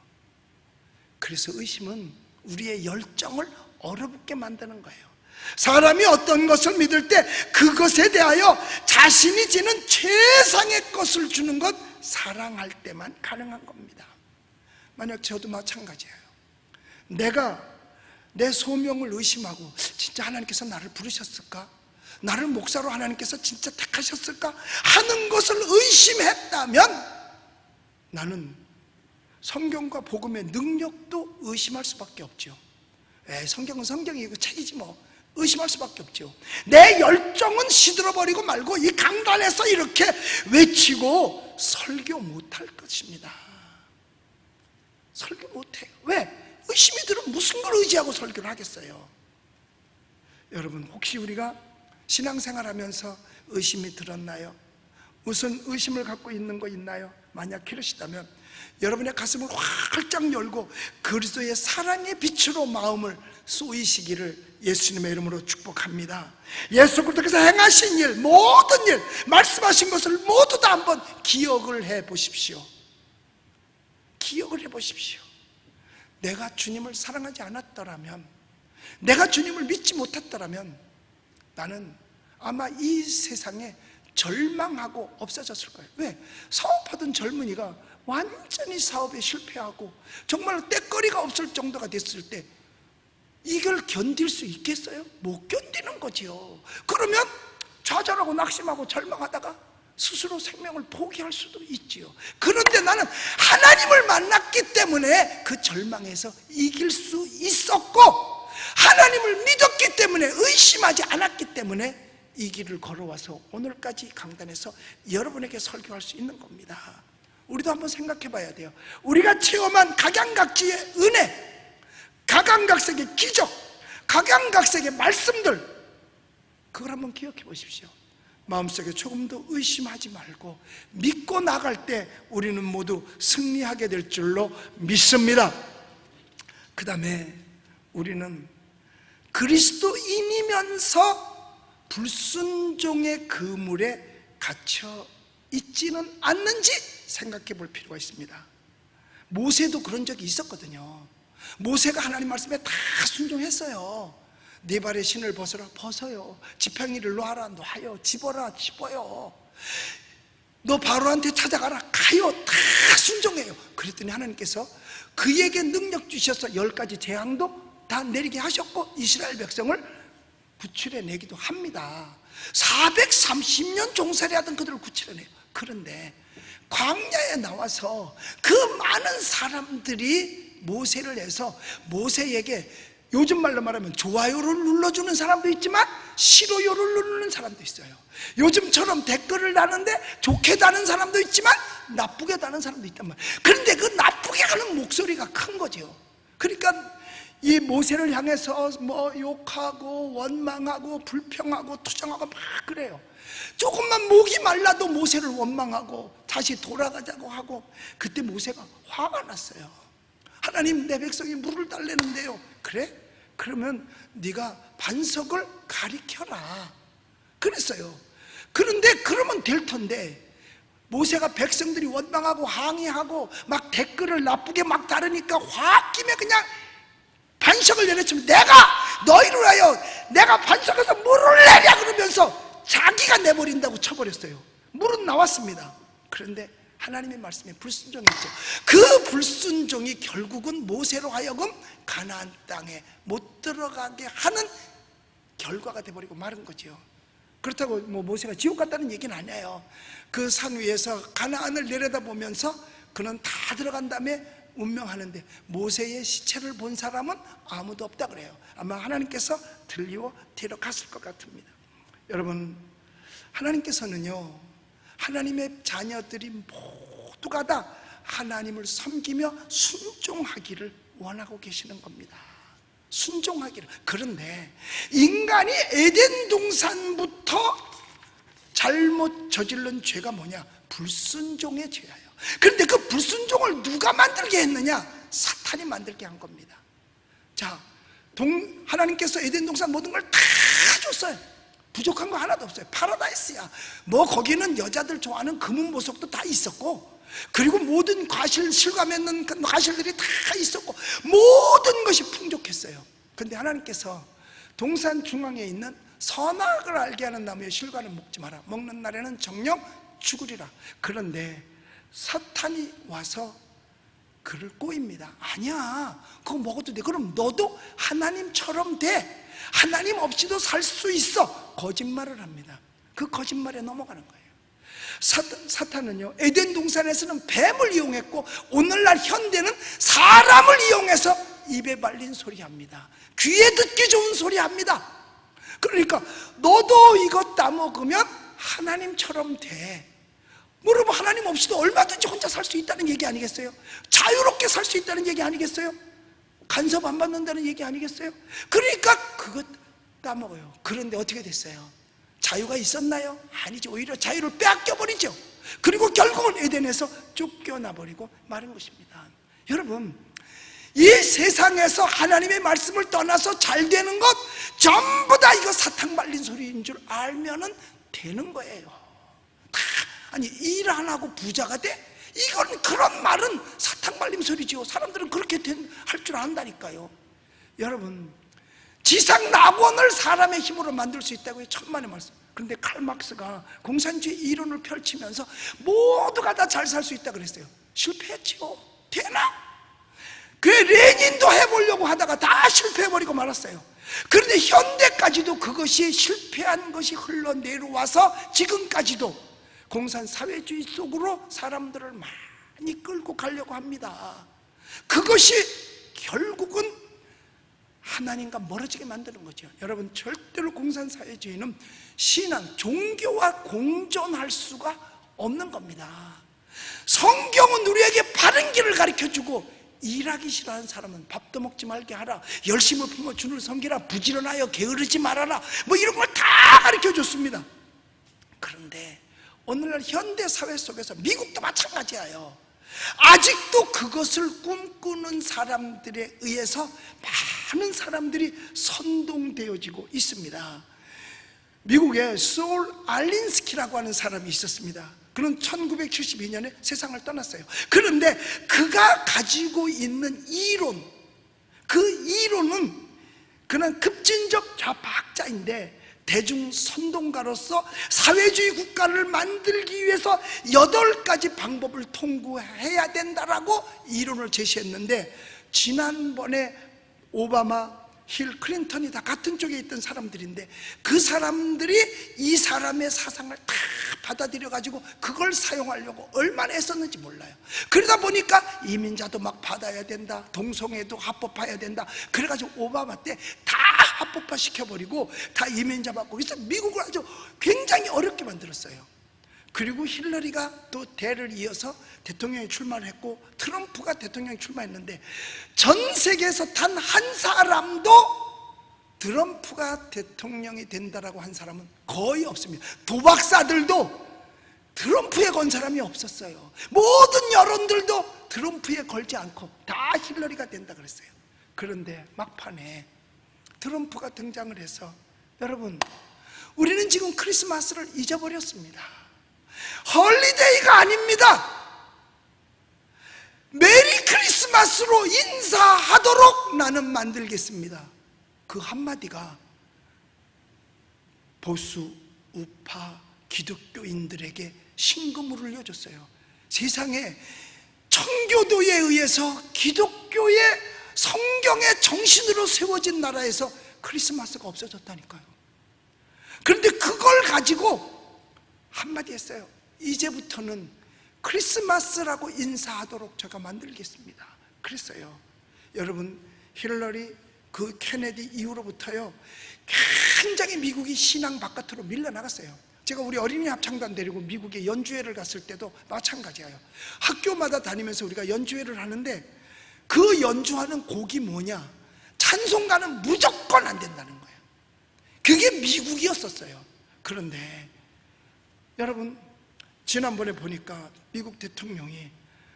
그래서 의심은 우리의 열정을 얼어붙게 만드는 거예요. 사람이 어떤 것을 믿을 때 그것에 대하여 자신이 지는 최상의 것을 주는 것, 사랑할 때만 가능한 겁니다. 만약 저도 마찬가지예요. 내가 내 소명을 의심하고 진짜 하나님께서 나를 부르셨을까? 나를 목사로 하나님께서 진짜 택하셨을까? 하는 것을 의심했다면 나는 성경과 복음의 능력도 의심할 수밖에 없죠. 성경은 성경이고 책이지 뭐. 의심할 수밖에 없죠. 내 열정은 시들어버리고 말고 이 강단에서 이렇게 외치고 설교 못할 것입니다. 설교 못해요. 왜? 의심이 들으면 무슨 걸 의지하고 설교를 하겠어요? 여러분, 혹시 우리가 신앙생활하면서 의심이 들었나요? 무슨 의심을 갖고 있는 거 있나요? 만약 그러시다면 여러분의 가슴을 활짝 열고 그리스도의 사랑의 빛으로 마음을 쏘이시기를 예수님의 이름으로 축복합니다. 예수 그리스도께서 행하신 일, 모든 일, 말씀하신 것을 모두 다 한번 기억을 해 보십시오. 기억을 해 보십시오. 내가 주님을 사랑하지 않았더라면, 내가 주님을 믿지 못했더라면 나는 아마 이 세상에 절망하고 없어졌을 거예요. 왜? 사업하던 젊은이가 완전히 사업에 실패하고 정말 떼거리가 없을 정도가 됐을 때 이걸 견딜 수 있겠어요? 못 견디는 거지요. 그러면 좌절하고 낙심하고 절망하다가 스스로 생명을 포기할 수도 있지요. 그런데 나는 하나님을 만났기 때문에 그 절망에서 이길 수 있었고, 하나님을 믿었기 때문에, 의심하지 않았기 때문에 이 길을 걸어와서 오늘까지 강단에서 여러분에게 설교할 수 있는 겁니다. 우리도 한번 생각해 봐야 돼요. 우리가 체험한 각양각지의 은혜, 각양각색의 기적, 각양각색의 말씀들, 그걸 한번 기억해 보십시오. 마음속에 조금 더 의심하지 말고 믿고 나갈 때 우리는 모두 승리하게 될 줄로 믿습니다. 그 다음에 우리는 그리스도인이면서 불순종의 그물에 갇혀 있지는 않는지 생각해 볼 필요가 있습니다. 모세도 그런 적이 있었거든요. 모세가 하나님 말씀에 다 순종했어요. 네 발의 신을 벗어라, 벗어요. 지팡이를 놓아라, 놓아요. 집어라, 집어요. 너 바로한테 찾아가라, 가요. 다 순종해요. 그랬더니 하나님께서 그에게 능력 주셔서 10가지 재앙도 다 내리게 하셨고 이스라엘 백성을 구출해 내기도 합니다. 430년 종살이 하던 그들을 구출해 내요. 그런데 광야에 나와서 그 많은 사람들이 모세를 해서 모세에게 요즘 말로 말하면 좋아요를 눌러주는 사람도 있지만 싫어요를 누르는 사람도 있어요. 요즘처럼 댓글을 다는데 좋게 다는 사람도 있지만 나쁘게 다는 사람도 있단 말이에요. 그런데 그 나쁘게 하는 목소리가 큰 거죠. 그러니까 이 모세를 향해서 뭐 욕하고 원망하고 불평하고 투정하고 막 그래요. 조금만 목이 말라도 모세를 원망하고 다시 돌아가자고 하고, 그때 모세가 화가 났어요. 하나님, 내 백성이 물을 달래는데요. 그래? 그러면 네가 반석을 가리켜라 그랬어요. 그런데 그러면 될 텐데, 모세가 백성들이 원망하고 항의하고 막 댓글을 나쁘게 막 다르니까 홧김에 그냥 반석을 내려치면, 내가 너희를 하여 내가 반석에서 물을 내랴 그러면서 자기가 내버린다고 쳐버렸어요. 물은 나왔습니다. 그런데 하나님의 말씀에 불순종했죠. 그 불순종이 결국은 모세로 하여금 가나안 땅에 못 들어가게 하는 결과가 돼버리고 마른 거죠. 그렇다고 뭐 모세가 지옥 갔다는 얘기는 아니에요. 그 산 위에서 가나안을 내려다보면서 그는 다 들어간 다음에 운명하는데 모세의 시체를 본 사람은 아무도 없다 그래요. 아마 하나님께서 들리워 데려갔을 것 같습니다. 여러분, 하나님께서는요, 하나님의 자녀들이 모두가 다 하나님을 섬기며 순종하기를 원하고 계시는 겁니다. 순종하기를. 그런데 인간이 에덴 동산부터 잘못 저지른 죄가 뭐냐? 불순종의 죄예요. 그런데 그 불순종을 누가 만들게 했느냐? 사탄이 만들게 한 겁니다. 자, 하나님께서 에덴 동산 모든 걸 다 줬어요. 부족한 거 하나도 없어요. 파라다이스야. 뭐 거기는 여자들 좋아하는 금은 보석도 다 있었고, 그리고 모든 과실, 실과 맺는 과실들이 다 있었고, 모든 것이 풍족했어요. 그런데 하나님께서 동산 중앙에 있는 선악을 알게 하는 나무의 실과는 먹지 마라. 먹는 날에는 정녕 죽으리라. 그런데 사탄이 와서 그를 꼬입니다. 아니야, 그거 먹어도 돼. 그럼 너도 하나님처럼 돼. 하나님 없이도 살 수 있어. 거짓말을 합니다. 그 거짓말에 넘어가는 거예요. 사탄은요, 에덴 동산에서는 뱀을 이용했고 오늘날 현대는 사람을 이용해서 입에 발린 소리 합니다. 귀에 듣기 좋은 소리 합니다. 그러니까 너도 이거 따먹으면 하나님처럼 돼. 여러분, 하나님 없이도 얼마든지 혼자 살 수 있다는 얘기 아니겠어요? 자유롭게 살 수 있다는 얘기 아니겠어요? 간섭 안 받는다는 얘기 아니겠어요? 그러니까 그거 따먹어요. 그런데 어떻게 됐어요? 자유가 있었나요? 아니죠. 오히려 자유를 빼앗겨버리죠. 그리고 결국은 에덴에서 쫓겨나버리고 마른 것입니다. 여러분, 이 세상에서 하나님의 말씀을 떠나서 잘 되는 것 전부 다 이거 사탕 발린 소리인 줄 알면은 되는 거예요. 아니, 일 안 하고 부자가 돼? 이건, 그런 말은 사탕 발림 소리죠. 사람들은 그렇게 할 줄 안다니까요. 여러분, 지상 낙원을 사람의 힘으로 만들 수 있다고 해요. 천만의 말씀. 그런데 칼 막스가 공산주의 이론을 펼치면서 모두가 다 잘 살 수 있다 그랬어요. 실패했죠. 되나? 그 레닌도 해보려고 하다가 다 실패해버리고 말았어요. 그런데 현대까지도 그것이 실패한 것이 흘러내려와서 지금까지도 공산사회주의 속으로 사람들을 많이 끌고 가려고 합니다. 그것이 결국은 하나님과 멀어지게 만드는 거죠. 여러분, 절대로 공산사회주의는 신앙, 종교와 공존할 수가 없는 겁니다. 성경은 우리에게 바른 길을 가르쳐주고, 일하기 싫어하는 사람은 밥도 먹지 말게 하라, 열심을 품어 주를 섬기라, 부지런하여 게으르지 말아라, 뭐 이런 걸 다 가르쳐줬습니다. 그런데 오늘날 현대사회 속에서, 미국도 마찬가지예요. 아직도 그것을 꿈꾸는 사람들에 의해서 많은 사람들이 선동되어지고 있습니다. 미국에 소울 알린스키라고 하는 사람이 있었습니다. 그는 1972년에 세상을 떠났어요. 그런데 그가 가지고 있는 이론, 그 이론은 그는 급진적 좌파학자인데 대중선동가로서 사회주의 국가를 만들기 위해서 8가지 방법을 통구해야 된다라고 이론을 제시했는데, 지난번에 오바마, 힐 클린턴이 다 같은 쪽에 있던 사람들인데 그 사람들이 이 사람의 사상을 다 받아들여 가지고 그걸 사용하려고 얼마나 애썼는지 몰라요. 그러다 보니까 이민자도 막 받아야 된다, 동성애도 합법화해야 된다, 그래가지고 오바마 때 다 합법화 시켜버리고 다 이민자 받고, 그래서 미국을 아주 굉장히 어렵게 만들었어요. 그리고 힐러리가 또 대를 이어서 대통령에 출마를 했고, 트럼프가 대통령에 출마했는데 전 세계에서 단 한 사람도 트럼프가 대통령이 된다라고 한 사람은 거의 없습니다. 도박사들도 트럼프에 건 사람이 없었어요. 모든 여론들도 트럼프에 걸지 않고 다 힐러리가 된다 그랬어요. 그런데 막판에 트럼프가 등장을 해서, 여러분, 우리는 지금 크리스마스를 잊어버렸습니다. 헐리데이가 아닙니다. 메리 크리스마스로 인사하도록 나는 만들겠습니다. 그 한마디가 보수, 우파, 기독교인들에게 신금을 울려줬어요. 세상에 청교도에 의해서 기독교의 성경의 정신으로 세워진 나라에서 크리스마스가 없어졌다니까요. 그런데 그걸 가지고 한마디 했어요. 이제부터는 크리스마스라고 인사하도록 제가 만들겠습니다. 그랬어요. 여러분, 힐러리, 그 케네디 이후로부터요 굉장히 미국이 신앙 바깥으로 밀려나갔어요. 제가 우리 어린이 합창단 데리고 미국에 연주회를 갔을 때도 마찬가지예요. 학교마다 다니면서 우리가 연주회를 하는데 그 연주하는 곡이 뭐냐? 찬송가는 무조건 안 된다는 거예요. 그게 미국이었었어요. 그런데 여러분, 지난번에 보니까 미국 대통령이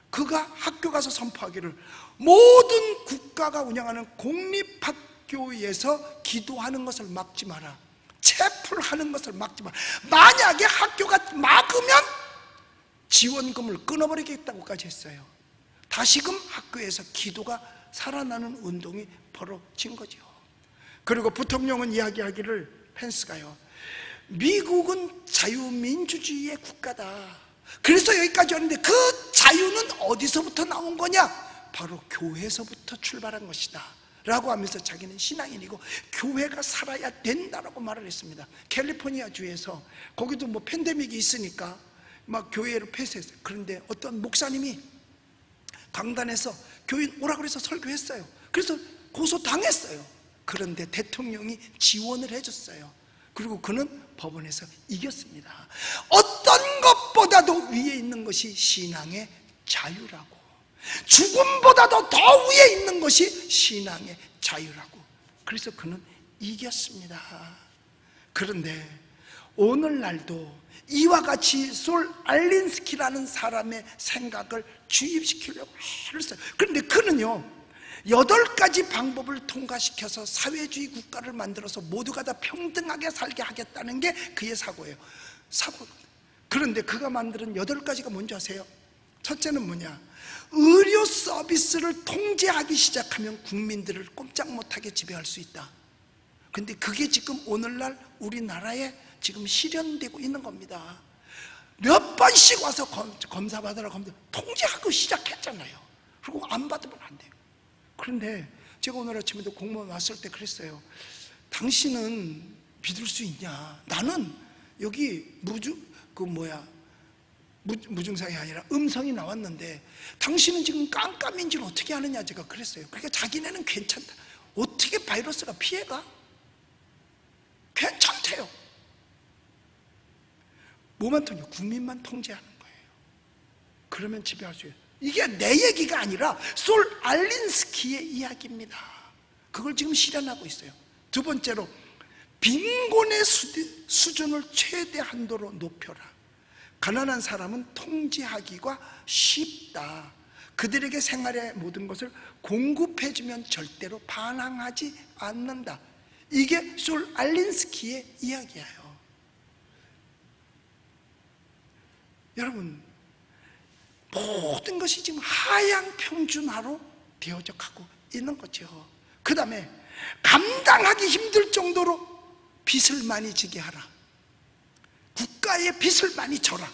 그가 학교 가서 선포하기를, 모든 국가가 운영하는 공립학교에서 기도하는 것을 막지 마라, 채플하는 것을 막지 마라, 만약에 학교가 막으면 지원금을 끊어버리겠다고까지 했어요. 다시금 학교에서 기도가 살아나는 운동이 벌어진 거죠. 그리고 부통령은 이야기하기를, 펜스가요, 미국은 자유민주주의의 국가다. 그래서 여기까지 왔는데 그 자유는 어디서부터 나온 거냐? 바로 교회에서부터 출발한 것이다 라고 하면서 자기는 신앙인이고 교회가 살아야 된다라고 말을 했습니다. 캘리포니아 주에서 거기도 뭐 팬데믹이 있으니까 막 교회를 폐쇄했어요. 그런데 어떤 목사님이 강단에서 교인 오라 그래서 설교했어요. 그래서 고소당했어요. 그런데 대통령이 지원을 해줬어요. 그리고 그는 법원에서 이겼습니다. 어떤 것보다도 위에 있는 것이 신앙의 자유라고, 죽음보다도 더 위에 있는 것이 신앙의 자유라고. 그래서 그는 이겼습니다. 그런데 오늘날도 이와 같이 솔 알린스키라는 사람의 생각을 주입시키려고 했어요. 그런데 그는요 8가지 방법을 통과시켜서 사회주의 국가를 만들어서 모두가 다 평등하게 살게 하겠다는 게 그의 사고예요. 그런데 그가 만드는 8가지가 뭔지 아세요? 첫째는 뭐냐? 의료 서비스를 통제하기 시작하면 국민들을 꼼짝 못하게 지배할 수 있다. 근데 그게 지금 오늘날 우리나라에 지금 실현되고 있는 겁니다. 몇 번씩 와서 검사 받으라고 하면 통제하고 시작했잖아요. 그리고 안 받으면 안 돼요. 그런데 제가 오늘 아침에도 공무원 왔을 때 그랬어요. 당신은 믿을 수 있냐? 나는 여기 무증상이 아니라 음성이 나왔는데 당신은 지금 깜깜인지를 어떻게 아느냐? 제가 그랬어요. 그러니까 자기네는 괜찮다. 어떻게 바이러스가 피해가? 괜찮대요. 뭐만 통제? 국민만 통제하는 거예요. 그러면 지배할 수 있어요. 이게 내 얘기가 아니라 솔 알린스키의 이야기입니다. 그걸 지금 실현하고 있어요. 두 번째로, 빈곤의 수준을 최대 한도로 높여라. 가난한 사람은 통제하기가 쉽다. 그들에게 생활의 모든 것을 공급해주면 절대로 반항하지 않는다. 이게 솔 알린스키의 이야기예요. 여러분, 모든 것이 지금 하향 평준화로 되어져 가고 있는 거죠. 그 다음에 감당하기 힘들 정도로 빚을 많이 지게 하라. 국가에 빚을 많이 져라.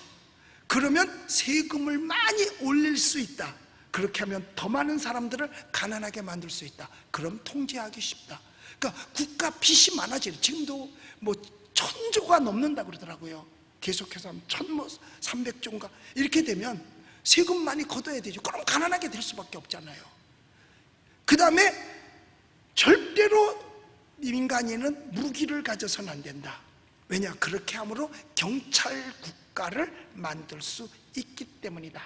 그러면 세금을 많이 올릴 수 있다. 그렇게 하면 더 많은 사람들을 가난하게 만들 수 있다. 그럼 통제하기 쉽다. 그러니까 국가 빚이 많아지는, 지금도 뭐 1000조가 넘는다 그러더라고요. 계속해서 1300조인가 이렇게 되면 세금 많이 걷어야 되죠. 그럼 가난하게 될 수밖에 없잖아요. 그 다음에 절대로 민간인은 무기를 가져서는 안 된다. 왜냐? 그렇게 함으로 경찰 국가를 만들 수 있기 때문이다.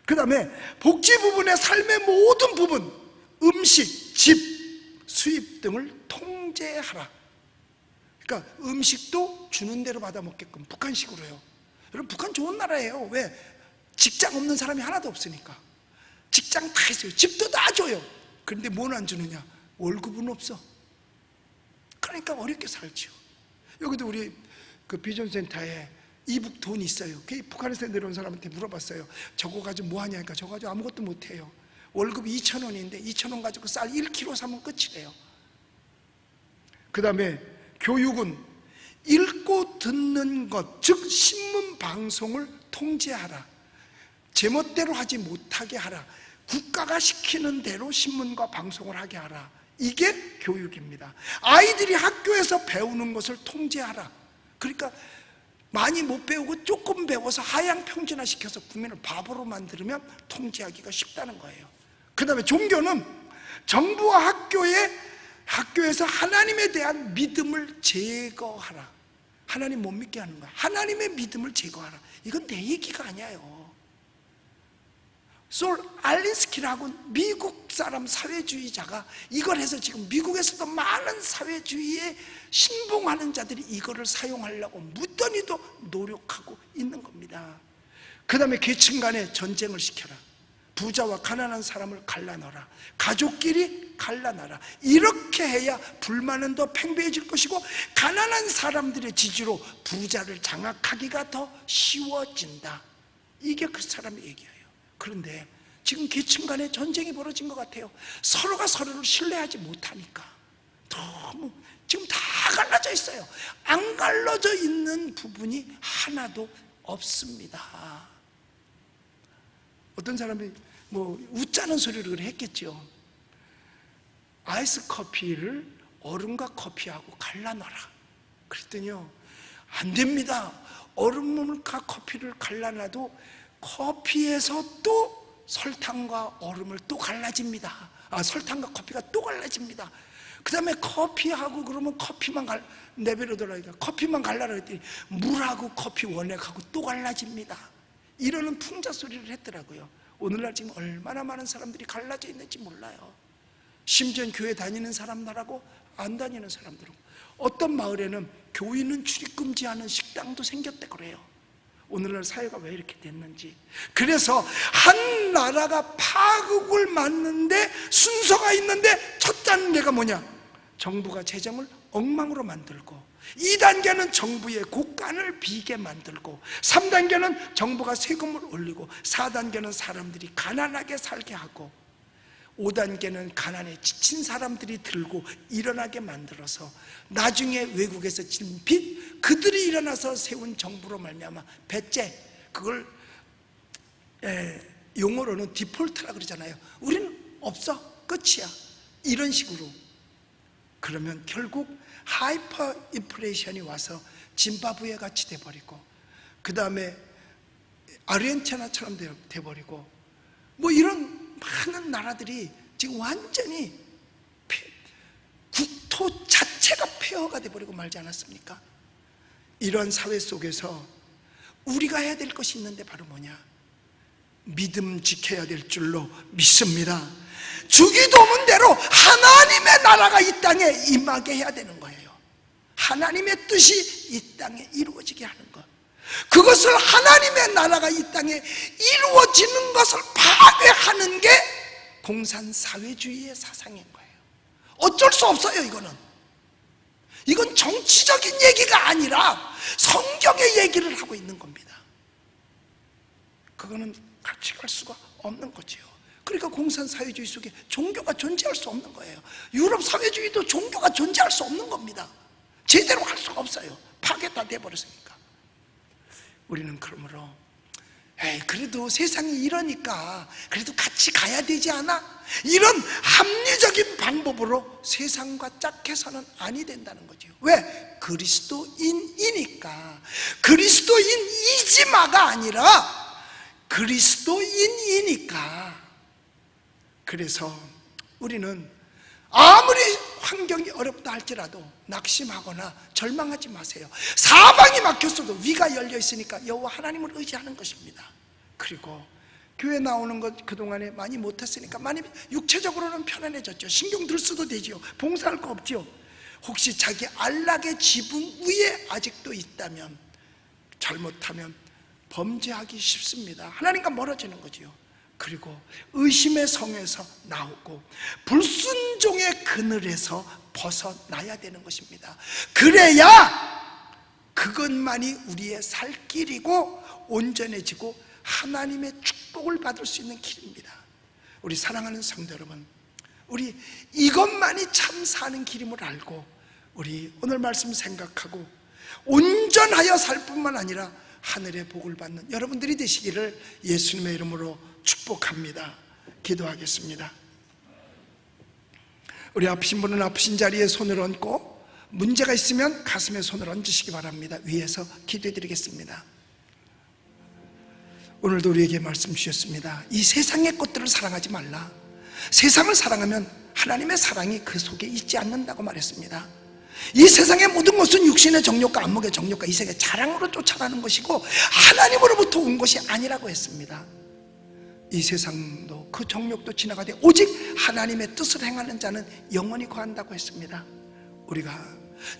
그 다음에 복지 부분의 삶의 모든 부분, 음식, 집, 수입 등을 통제하라. 그러니까 음식도 주는 대로 받아 먹게끔 북한식으로요. 여러분, 북한 좋은 나라예요. 왜? 직장 없는 사람이 하나도 없으니까. 직장 다 있어요. 집도 다 줘요. 그런데 뭘 안 주느냐? 월급은 없어. 그러니까 어렵게 살죠. 여기도 우리 그 비전센터에 이북 돈 있어요. 북한에서 내려온 사람한테 물어봤어요. 저거 가지고 뭐 하냐니까 저거 가지고 아무것도 못 해요. 월급이 2,000원인데 2,000원 가지고 쌀 1kg 사면 끝이래요. 그 다음에 교육은 읽고 듣는 것, 즉 신문 방송을 통제하라. 제멋대로 하지 못하게 하라. 국가가 시키는 대로 신문과 방송을 하게 하라. 이게 교육입니다. 아이들이 학교에서 배우는 것을 통제하라. 그러니까 많이 못 배우고 조금 배워서 하향 평준화 시켜서 국민을 바보로 만들면 통제하기가 쉽다는 거예요. 그 다음에 종교는 정부와 학교에서 하나님에 대한 믿음을 제거하라. 하나님 못 믿게 하는 거야. 하나님의 믿음을 제거하라. 이건 내 얘기가 아니에요. 솔 알린스키라고 미국 사람 사회주의자가 이걸 해서 지금 미국에서도 많은 사회주의에 신봉하는 자들이 이거를 사용하려고 무던히도 노력하고 있는 겁니다. 그 다음에 계층 간에 전쟁을 시켜라. 부자와 가난한 사람을 갈라놔라. 가족끼리 갈라놔라. 이렇게 해야 불만은 더 팽배해질 것이고 가난한 사람들의 지지로 부자를 장악하기가 더 쉬워진다. 이게 그 사람의 얘기예요. 그런데 지금 계층 간에 전쟁이 벌어진 것 같아요. 서로가 서로를 신뢰하지 못하니까 너무 지금 다 갈라져 있어요. 안 갈라져 있는 부분이 하나도 없습니다. 어떤 사람이 뭐 웃자는 소리를 했겠죠. 아이스 커피를 얼음과 커피하고 갈라놔라. 그랬더니요, 안 됩니다. 얼음과 커피를 갈라놔도 커피에서 또 설탕과 얼음을 또 갈라집니다. 설탕과 커피가 또 갈라집니다. 그 다음에 커피하고 그러면 커피만 내버려둬라니까 커피만 갈라라 했더니 물하고 커피 원액하고 또 갈라집니다. 이러는 풍자 소리를 했더라고요. 오늘날 지금 얼마나 많은 사람들이 갈라져 있는지 몰라요. 심지어 교회 다니는 사람들하고 안 다니는 사람들하고, 어떤 마을에는 교인은 출입금지하는 식당도 생겼대 그래요. 오늘날 사회가 왜 이렇게 됐는지. 그래서 한 나라가 파국을 맞는데 순서가 있는데 첫 단계가 뭐냐? 정부가 재정을 엉망으로 만들고, 2단계는 정부의 곳간을 비게 만들고, 3단계는 정부가 세금을 올리고, 4단계는 사람들이 가난하게 살게 하고, 5단계는 가난에 지친 사람들이 들고 일어나게 만들어서 나중에 외국에서 진 빚, 그들이 일어나서 세운 정부로 말미암아 배째, 그걸 용어로는 디폴트라 그러잖아요. 우리는 없어, 끝이야, 이런 식으로. 그러면 결국 하이퍼 인플레이션이 와서 짐바브웨 같이 돼버리고, 그 다음에 아르헨티나처럼 돼버리고, 뭐 이런 많은 나라들이 지금 완전히 국토 자체가 폐허가 돼버리고 말지 않았습니까? 이런 사회 속에서 우리가 해야 될 것이 있는데 바로 뭐냐? 믿음 지켜야 될 줄로 믿습니다. 주기도문대로 하나님의 나라가 이 땅에 임하게 해야 되는 거예요. 하나님의 뜻이 이 땅에 이루어지게 하는 것, 그것을 하나님의 나라가 이 땅에 이루어지는 것을 파괴하는 게 공산사회주의의 사상인 거예요. 어쩔 수 없어요. 이건 정치적인 얘기가 아니라 성경의 얘기를 하고 있는 겁니다. 그거는 같이 갈 수가 없는 거지요. 그러니까 공산사회주의 속에 종교가 존재할 수 없는 거예요. 유럽 사회주의도 종교가 존재할 수 없는 겁니다. 제대로 할 수가 없어요. 파괴 다 돼버렸으니까. 우리는 그러므로 그래도 세상이 이러니까 그래도 같이 가야 되지 않아? 이런 합리적인 방법으로 세상과 짝해서는 아니 된다는 거죠. 왜? 그리스도인이니까. 그리스도인이지마가 아니라 그리스도인이니까. 그래서 우리는 아무리 환경이 어렵다 할지라도 낙심하거나 절망하지 마세요. 사방이 막혔어도 위가 열려 있으니까 여호와 하나님을 의지하는 것입니다. 그리고 교회 나오는 것 그동안에 많이 못했으니까 많이 육체적으로는 편안해졌죠. 신경 들 수도 되죠. 봉사할 거 없죠. 혹시 자기 안락의 지붕 위에 아직도 있다면, 잘못하면 범죄하기 쉽습니다. 하나님과 멀어지는 거지요. 그리고 의심의 성에서 나오고 불순종의 그늘에서 벗어나야 되는 것입니다. 그래야 그것만이 우리의 살 길이고 온전해지고 하나님의 축복을 받을 수 있는 길입니다. 우리 사랑하는 성도 여러분, 우리 이것만이 참 사는 길임을 알고 우리 오늘 말씀 생각하고 온전하여 살 뿐만 아니라 하늘의 복을 받는 여러분들이 되시기를 예수님의 이름으로 축복합니다. 기도하겠습니다. 우리 아프신 분은 아프신 자리에 손을 얹고 문제가 있으면 가슴에 손을 얹으시기 바랍니다. 위에서 기도해 드리겠습니다. 오늘도 우리에게 말씀 주셨습니다. 이 세상의 것들을 사랑하지 말라. 세상을 사랑하면 하나님의 사랑이 그 속에 있지 않는다고 말했습니다. 이 세상의 모든 것은 육신의 정욕과 안목의 정욕과 이생의 자랑으로 쫓아가는 것이고 하나님으로부터 온 것이 아니라고 했습니다. 이 세상도 그 정욕도 지나가되 오직 하나님의 뜻을 행하는 자는 영원히 거한다고 했습니다. 우리가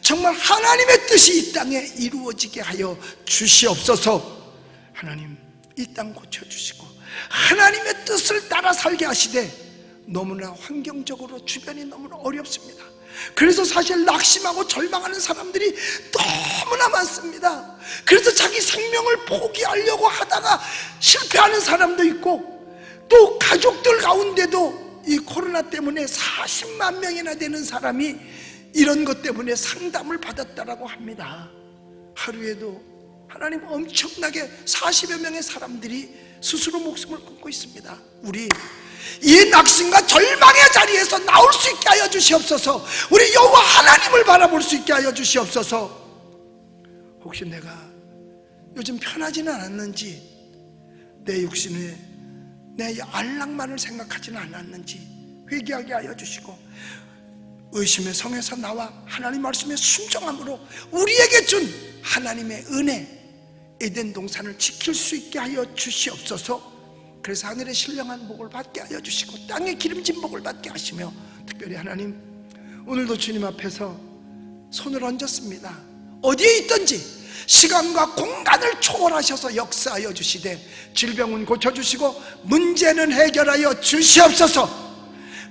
정말 하나님의 뜻이 이 땅에 이루어지게 하여 주시옵소서. 하나님, 이 땅 고쳐주시고 하나님의 뜻을 따라 살게 하시되 너무나 환경적으로 주변이 너무나 어렵습니다. 그래서 사실 낙심하고 절망하는 사람들이 너무나 많습니다. 그래서 자기 생명을 포기하려고 하다가 실패하는 사람도 있고, 또 가족들 가운데도 이 코로나 때문에 40만 명이나 되는 사람이 이런 것 때문에 상담을 받았다라고 합니다. 하루에도 하나님 엄청나게 40여 명의 사람들이 스스로 목숨을 끊고 있습니다. 우리 이 낙심과 절망의 자리에서 나올 수 있게 하여 주시옵소서. 우리 여호와 하나님을 바라볼 수 있게 하여 주시옵소서. 혹시 내가 요즘 편하지는 않았는지, 내 육신에 내 안락만을 생각하지는 않았는지 회개하게 하여 주시고, 의심의 성에서 나와 하나님 말씀에 순종함으로 우리에게 준 하나님의 은혜 에덴 동산을 지킬 수 있게 하여 주시옵소서. 그래서 하늘의 신령한 복을 받게 하여 주시고 땅의 기름진 복을 받게 하시며, 특별히 하나님 오늘도 주님 앞에서 손을 얹었습니다. 어디에 있든지 시간과 공간을 초월하셔서 역사하여 주시되 질병은 고쳐주시고 문제는 해결하여 주시옵소서.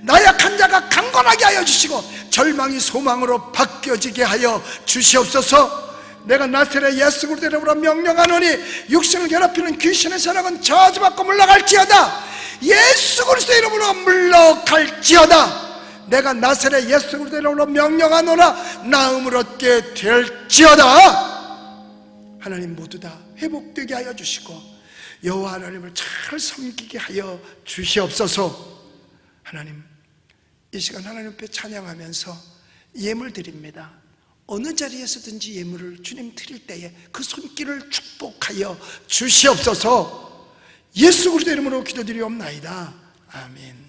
나약한 자가 강건하게 하여 주시고 절망이 소망으로 바뀌어지게 하여 주시옵소서. 내가 나사렛 예수 그리스도의 이름으로 명령하노니 육신을 괴롭히는 귀신의 세력은 저주받고 물러갈지어다. 예수 그리스도의 이름으로 물러갈지어다. 내가 나사렛 예수 그리스도의 이름으로 명령하노라. 나음을 얻게 될지어다. 하나님 모두 다 회복되게 하여 주시고 여호와 하나님을 잘 섬기게 하여 주시옵소서. 하나님, 이 시간 하나님 앞에 찬양하면서 예물 드립니다. 어느 자리에서든지 예물을 주님 드릴 때에 그 손길을 축복하여 주시옵소서. 예수 그리스도의 이름으로 기도드리옵나이다. 아멘.